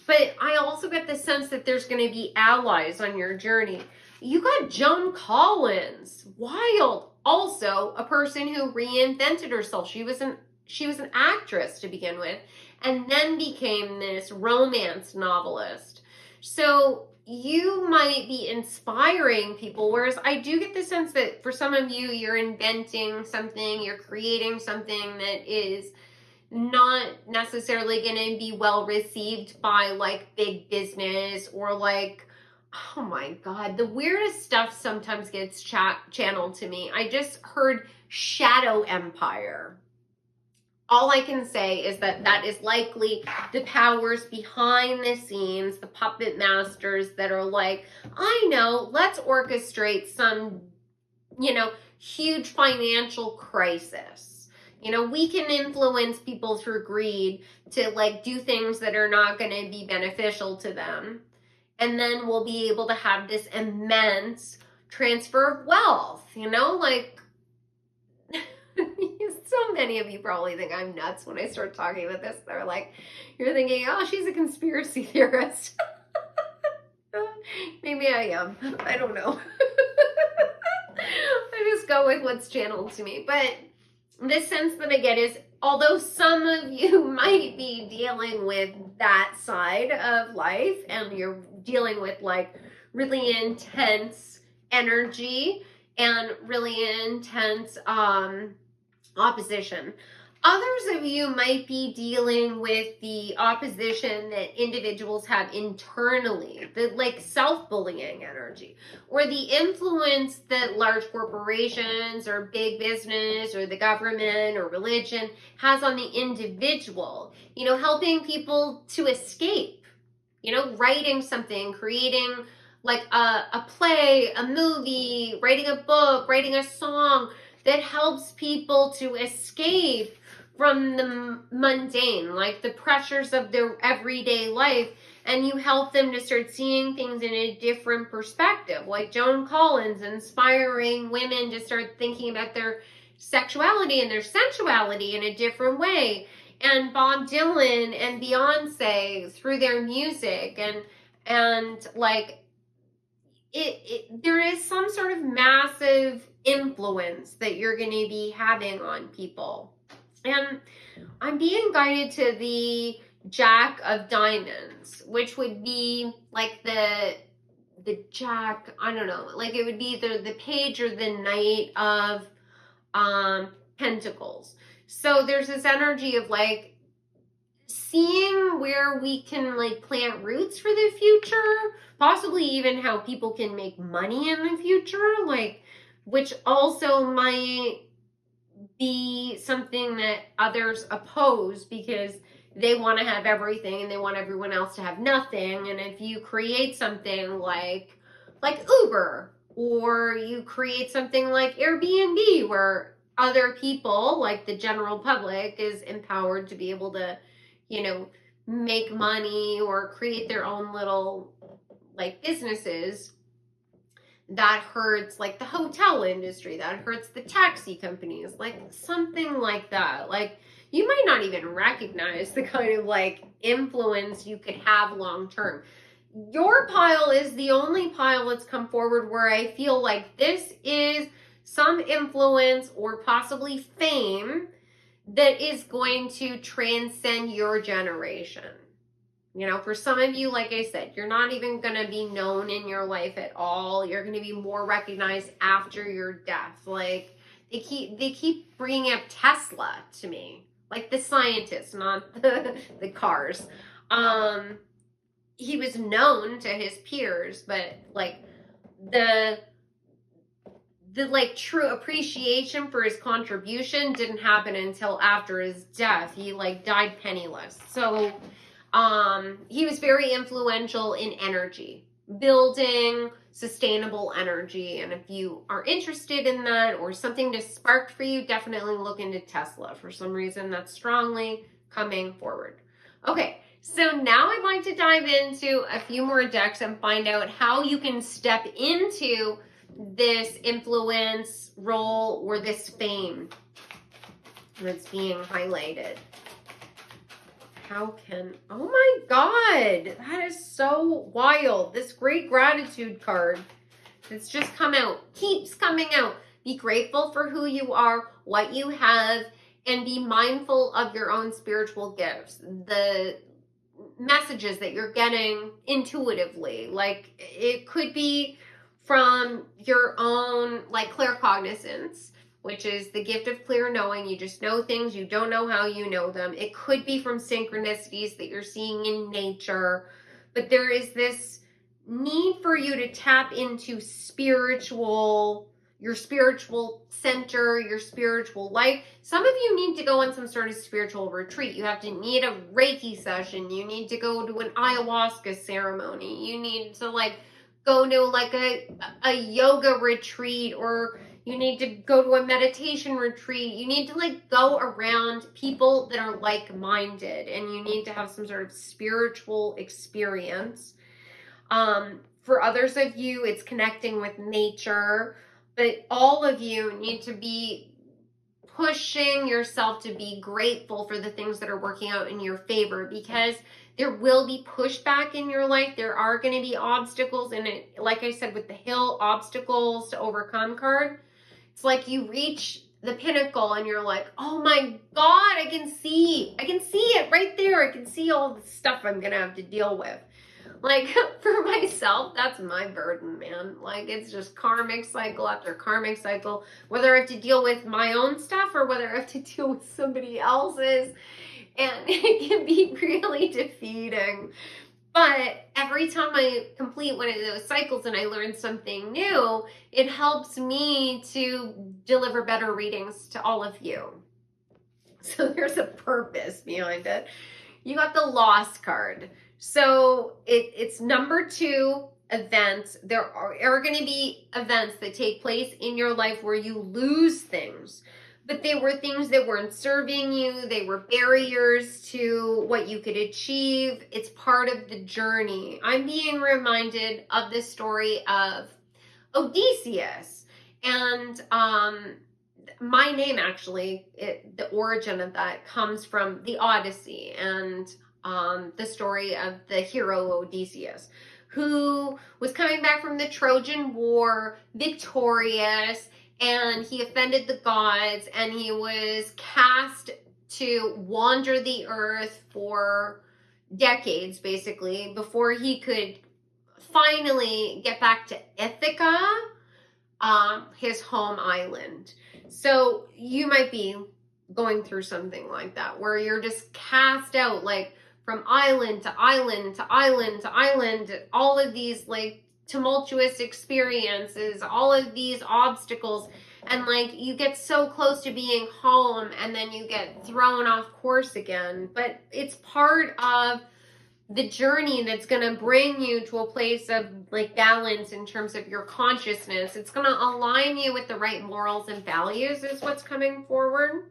But I also get the sense that there's going to be allies on your journey. You got Joan Collins, wild. Also, a person who reinvented herself. She was an actress to begin with, and then became this romance novelist. So you might be inspiring people, whereas I do get the sense that for some of you, you're inventing something, you're creating something that is not necessarily going to be well received by like big business, or like, oh my God, the weirdest stuff sometimes gets channeled to me. I just heard shadow empire. All I can say is that that is likely the powers behind the scenes, the puppet masters that are like, I know, let's orchestrate some, you know, huge financial crisis. You know, we can influence people through greed to like do things that are not going to be beneficial to them. And then we'll be able to have this immense transfer of wealth, you know, like, so many of you probably think I'm nuts when I start talking about this. They're like, you're thinking, oh, she's a conspiracy theorist. Maybe I am. I don't know. I just go with what's channeled to me. But the sense that I get is, although some of you might be dealing with that side of life and you're dealing with like really intense energy and really intense opposition, others of you might be dealing with the opposition that individuals have internally, the like self-bullying energy, or the influence that large corporations or big business or the government or religion has on the individual, you know, helping people to escape, you know, writing something, creating like a play, a movie, writing a book, writing a song that helps people to escape from the mundane, like the pressures of their everyday life, and you help them to start seeing things in a different perspective, like Joan Collins inspiring women to start thinking about their sexuality and their sensuality in a different way, and Bob Dylan and Beyonce through their music, and like there is some sort of massive influence that you're going to be having on people. And I'm being guided to the Jack of Diamonds, which would be like the Jack, I don't know, like it would be either the page or the knight of Pentacles. So there's this energy of like seeing where we can like plant roots for the future, possibly even how people can make money in the future, like, which also might be something that others oppose because they want to have everything and they want everyone else to have nothing. And if you create something like Uber, or you create something like Airbnb, where other people, like the general public, is empowered to be able to, you know, make money or create their own little like businesses, that hurts like the hotel industry, that hurts the taxi companies, like something like that. Like you might not even recognize the kind of like influence you could have long term. Your pile is the only pile that's come forward where I feel like this is some influence or possibly fame that is going to transcend your generation. You know, for some of you, like I said, you're not even going to be known in your life at all. You're going to be more recognized after your death. Like they keep bringing up Tesla to me, like the scientist, not the cars. He was known to his peers, but like the like true appreciation for his contribution didn't happen until after his death. He like died penniless. So he was very influential in energy, building sustainable energy. And if you are interested in that or something just sparked for you, definitely look into Tesla. For some reason, that's strongly coming forward. Okay, so now I'd like to dive into a few more decks and find out how you can step into this influence role or this fame that's being highlighted. Oh my God, that is so wild. This great gratitude card that's just come out, keeps coming out. Be grateful for who you are, what you have, and be mindful of your own spiritual gifts. The messages that you're getting intuitively, like it could be from your own like claircognizance, which is the gift of clear knowing. You just know things, you don't know how you know them. It could be from synchronicities that you're seeing in nature, but there is this need for you to tap into your spiritual center, your spiritual life. Some of you need to go on some sort of spiritual retreat. You have to need a Reiki session. You need to go to an ayahuasca ceremony. You need to like go to like a yoga retreat, or you need to go to a meditation retreat. You need to like go around people that are like-minded, and you need to have some sort of spiritual experience. For others of you, it's connecting with nature, but all of you need to be pushing yourself to be grateful for the things that are working out in your favor, because there will be pushback in your life. There are going to be obstacles in it. Like I said, with the hill obstacles to overcome card, it's like you reach the pinnacle and you're like, oh my God, I can see it right there. I can see all the stuff I'm going to have to deal with. Like for myself, that's my burden, man. Like it's just karmic cycle after karmic cycle, whether I have to deal with my own stuff or whether I have to deal with somebody else's. And it can be really defeating. But every time I complete one of those cycles and I learn something new, it helps me to deliver better readings to all of you. So there's a purpose behind it. You got the Lost card. So it's number 2, events. There are going to be events that take place in your life where you lose things. But they were things that weren't serving you. They were barriers to what you could achieve. It's part of the journey. I'm being reminded of the story of Odysseus. And my name, actually, the origin of that comes from the Odyssey and the story of the hero Odysseus, who was coming back from the Trojan War victorious, and he offended the gods, and he was cast to wander the earth for decades, basically, before he could finally get back to Ithaca, his home island. So you might be going through something like that, where you're just cast out, like from island to island to island to island, all of these like tumultuous experiences, all of these obstacles, and like you get so close to being home and then you get thrown off course again. But it's part of the journey that's going to bring you to a place of like balance in terms of your consciousness. It's going to align you with the right morals and values is what's coming forward.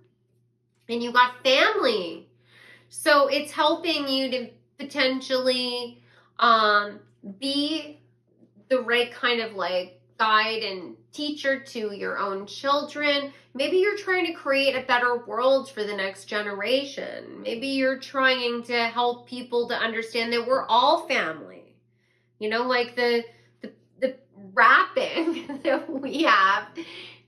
And you got family. So it's helping you to potentially be the right kind of like guide and teacher to your own children. Maybe you're trying to create a better world for the next generation. Maybe you're trying to help people to understand that we're all family. You know, like the wrapping that we have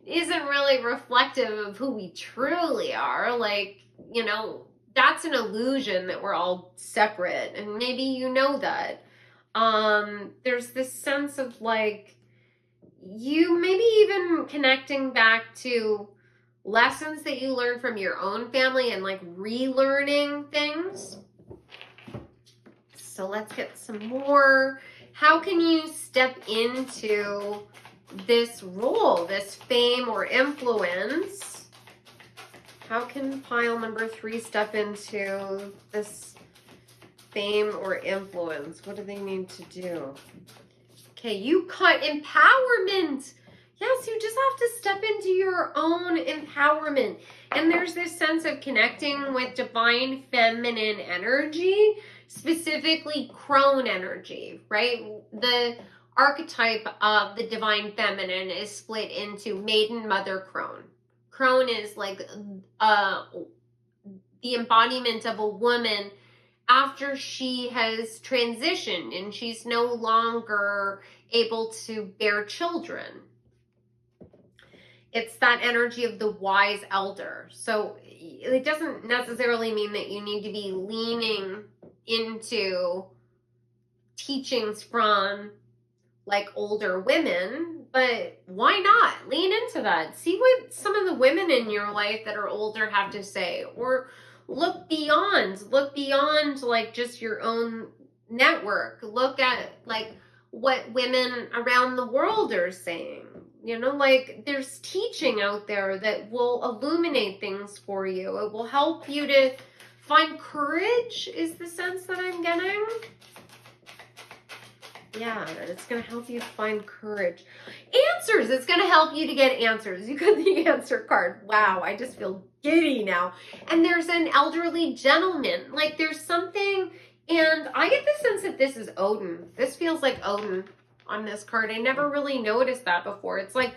isn't really reflective of who we truly are. Like, you know, that's an illusion that we're all separate, and maybe you know that. There's this sense of like, you maybe even connecting back to lessons that you learned from your own family and like relearning things. So let's get some more. How can you step into this role, this fame or influence? How can pile number 3 step into this fame or influence? What do they need to do? Okay, you cut empowerment. Yes, you just have to step into your own empowerment. And there's this sense of connecting with divine feminine energy, specifically crone energy, right? The archetype of the divine feminine is split into maiden, mother, crone. Crone is like the embodiment of a woman after she has transitioned and she's no longer able to bear children. It's that energy of the wise elder. So it doesn't necessarily mean that you need to be leaning into teachings from like older women, but why not lean into that? See what some of the women in your life that are older have to say, or look beyond like just your own network. Look at like what women around the world are saying. You know, like there's teaching out there that will illuminate things for you. It will help you to find courage, is the sense that I'm getting. Yeah, it's going to help you find courage. Answers. It's going to help you to get answers. You got the answer card. Wow, I just feel giddy now. And there's an elderly gentleman. Like there's something, and I get the sense that this is Odin. This feels like Odin on this card. I never really noticed that before. It's like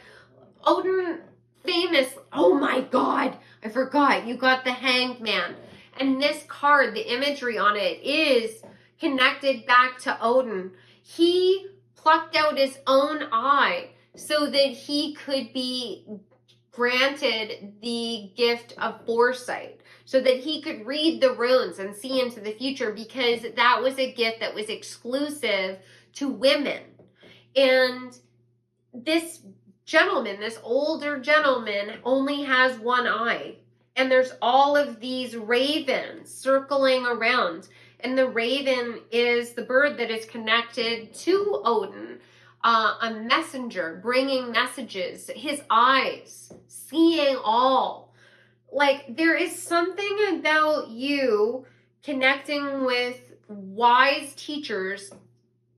Odin famous. Oh my God, I forgot. You got the Hanged Man. And this card, the imagery on it is connected back to Odin. He plucked out his own eye so that he could be granted the gift of foresight, so that he could read the runes and see into the future, because that was a gift that was exclusive to women. And this gentleman, this older gentleman, only has one eye. And there's all of these ravens circling around. And the raven is the bird that is connected to Odin, a messenger bringing messages, his eyes, seeing all. Like there is something about you connecting with wise teachers,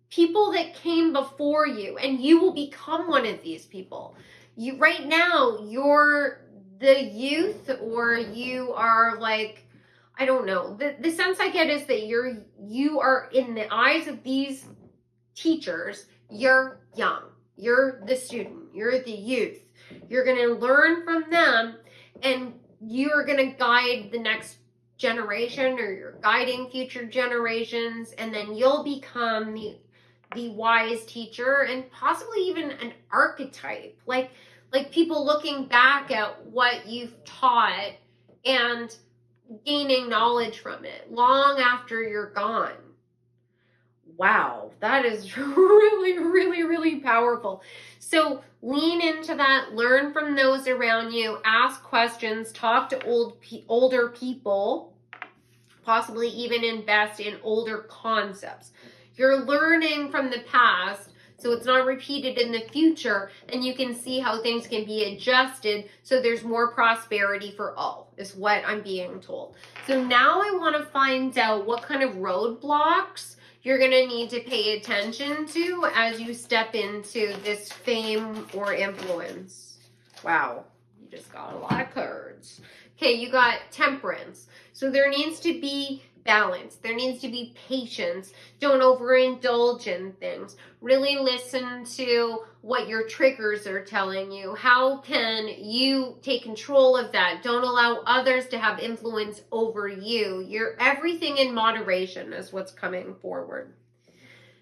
people that came before you, and you will become one of these people. You right now, you're the youth, or you are like, I don't know. The sense I get is that you are in the eyes of these teachers, you're young. You're the student. You're the youth. You're going to learn from them, and you're going to guide the next generation, or you're guiding future generations, and then you'll become the wise teacher, and possibly even an archetype. Like people looking back at what you've taught and gaining knowledge from it long after you're gone. Wow, that is really, really, really powerful. So lean into that, learn from those around you, ask questions, talk to older people, possibly even invest in older concepts. You're learning from the past, so it's not repeated in the future, and you can see how things can be adjusted so there's more prosperity for all, is what I'm being told. So now I want to find out what kind of roadblocks you're going to need to pay attention to as you step into this fame or influence. Wow, you just got a lot of cards. Okay, you got Temperance. So there needs to be balance. There needs to be patience. Don't overindulge in things. Really listen to what your triggers are telling you. How can you take control of that? Don't allow others to have influence over you. You're everything in moderation is what's coming forward.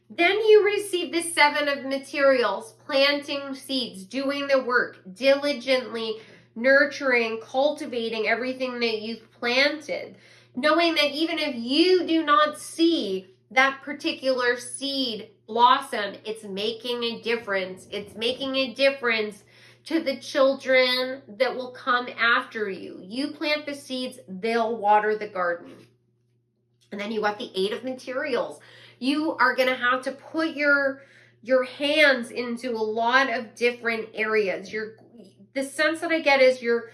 Then you receive the 7 of materials, planting seeds, doing the work, diligently nurturing, cultivating everything that you've planted. Knowing that even if you do not see that particular seed blossom, it's making a difference. It's making a difference to the children that will come after you. You plant the seeds, they'll water the garden. And then you got the 8 of materials. You are going to have to put your hands into a lot of different areas. The sense that I get is you're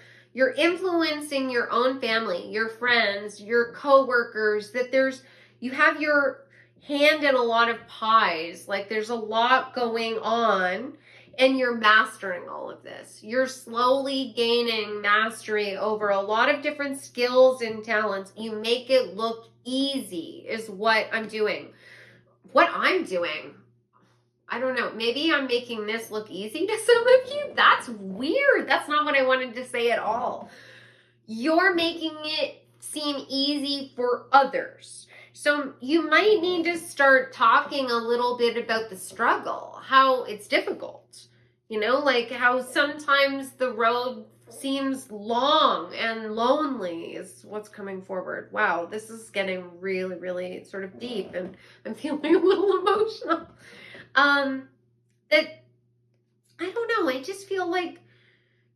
influencing your own family, your friends, your coworkers, that you have your hand in a lot of pies. Like there's a lot going on and you're mastering all of this. You're slowly gaining mastery over a lot of different skills and talents. You make it look easy is what I'm doing. What I'm doing, I don't know, maybe I'm making this look easy to some of you. That's weird. That's not what I wanted to say at all. You're making it seem easy for others. So you might need to start talking a little bit about the struggle, how it's difficult, like how sometimes the road seems long and lonely is what's coming forward. Wow, this is getting really, really sort of deep and I'm feeling a little emotional. That, I don't know, I just feel like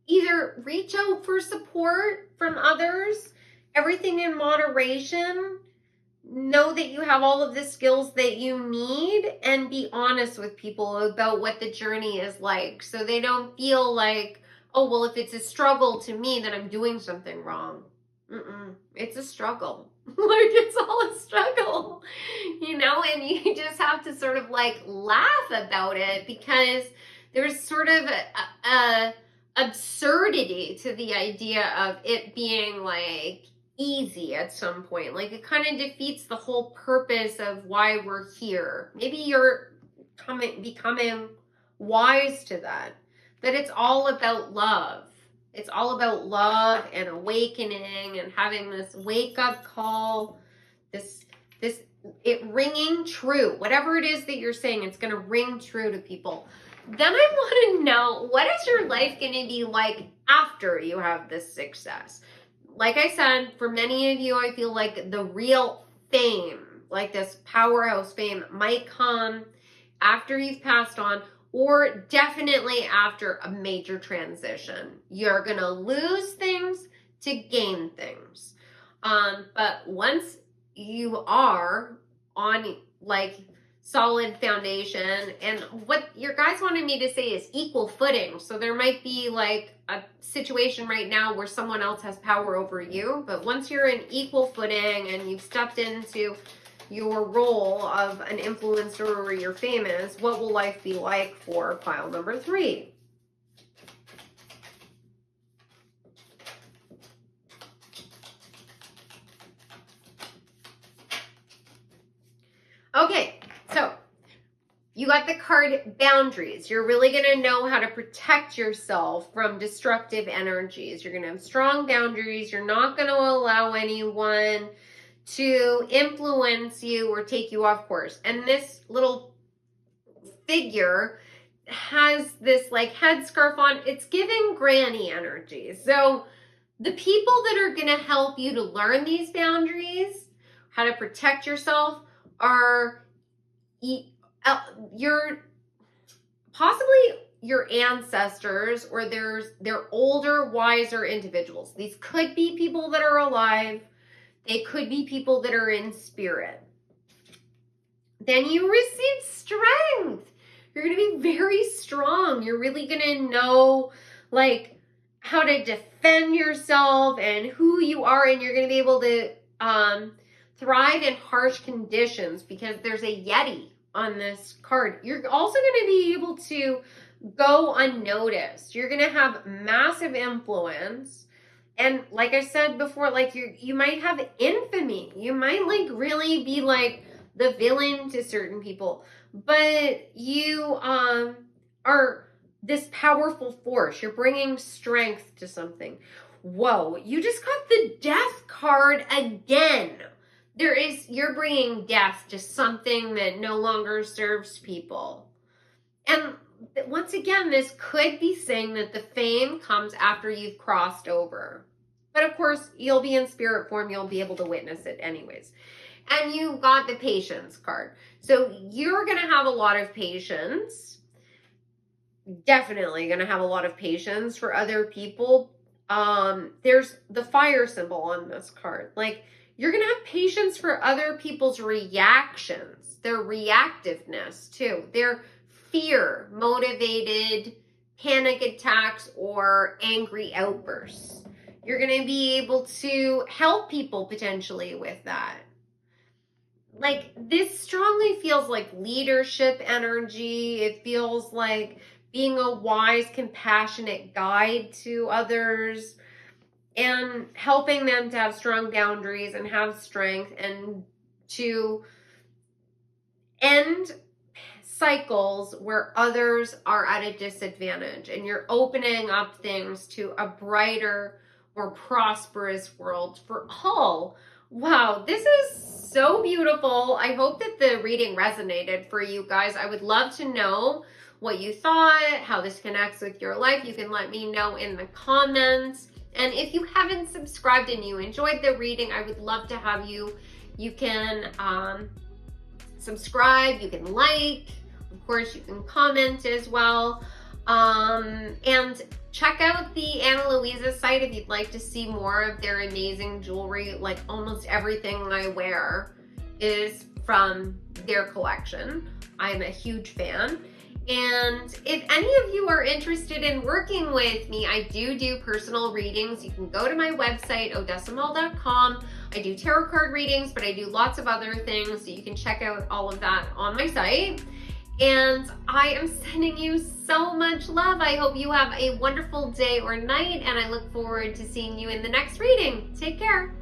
either reach out for support from others, everything in moderation, know that you have all of the skills that you need, and be honest with people about what the journey is like so they don't feel like, oh, well, if it's a struggle to me, then I'm doing something wrong. It's a struggle. Like, it's all a struggle, and you just have to sort of like laugh about it because there's sort of a absurdity to the idea of it being like easy at some point. Like it kind of defeats the whole purpose of why we're here. Maybe you're becoming wise to that it's all about love. It's all about love and awakening and having this wake up call, it ringing true. Whatever it is that you're saying, it's going to ring true to people. Then I want to know, what is your life going to be like after you have this success? Like I said, for many of you, I feel like the real fame, like this powerhouse fame, might come after you've passed on, or definitely after a major transition. You're going to lose things to gain things. But once you are on like solid foundation, and what your guys wanted me to say is equal footing. So there might be like a situation right now where someone else has power over you, but once you're in equal footing and you've stepped into your role of an influencer or you're famous, what will life be like for pile number 3? Okay, so you got the card boundaries. You're really going to know how to protect yourself from destructive energies. You're going to have strong boundaries. You're not going to allow anyone to influence you or take you off course. And this little figure has this like headscarf on. It's giving granny energy. So the people that are going to help you to learn these boundaries, how to protect yourself, are possibly your ancestors, or they're older, wiser individuals. These could be people that are alive. They could be people that are in spirit. Then you receive strength. You're going to be very strong. You're really going to know like how to defend yourself and who you are, and you're going to be able to thrive in harsh conditions because there's a Yeti on this card. You're also going to be able to go unnoticed. You're going to have massive influence, And like I said before, like you might have infamy. You might like really be like the villain to certain people, but you are this powerful force. You're bringing strength to something. Whoa, you just got the death card again. You're bringing death to something that no longer serves people. And once again, this could be saying that the fame comes after you've crossed over. But of course, you'll be in spirit form. You'll be able to witness it anyways. And you got the patience card. So you're going to have a lot of patience. Definitely going to have a lot of patience for other people. There's the fire symbol on this card. Like, you're going to have patience for other people's reactions, their reactiveness too, their fear motivated panic attacks or angry outbursts. You're going to be able to help people potentially with that. Like, this strongly feels like leadership energy. It feels like being a wise, compassionate guide to others and helping them to have strong boundaries and have strength and to end cycles where others are at a disadvantage, and you're opening up things to a brighter, more prosperous world for all. Wow, this is so beautiful. I hope that the reading resonated for you guys. I would love to know what you thought, how this connects with your life. You can let me know in the comments. And if you haven't subscribed and you enjoyed the reading, I would love to have you. You can subscribe, you can like, of course you can comment as well. And check out the Ana Luisa site if you'd like to see more of their amazing jewelry. Like, almost everything I wear is from their collection. I'm a huge fan. And if any of you are interested in working with me, I do personal readings. You can go to my website, odessamal.com. I do tarot card readings, but I do lots of other things. So you can check out all of that on my site. And I am sending you so much love. I hope you have a wonderful day or night, and I look forward to seeing you in the next reading. Take care.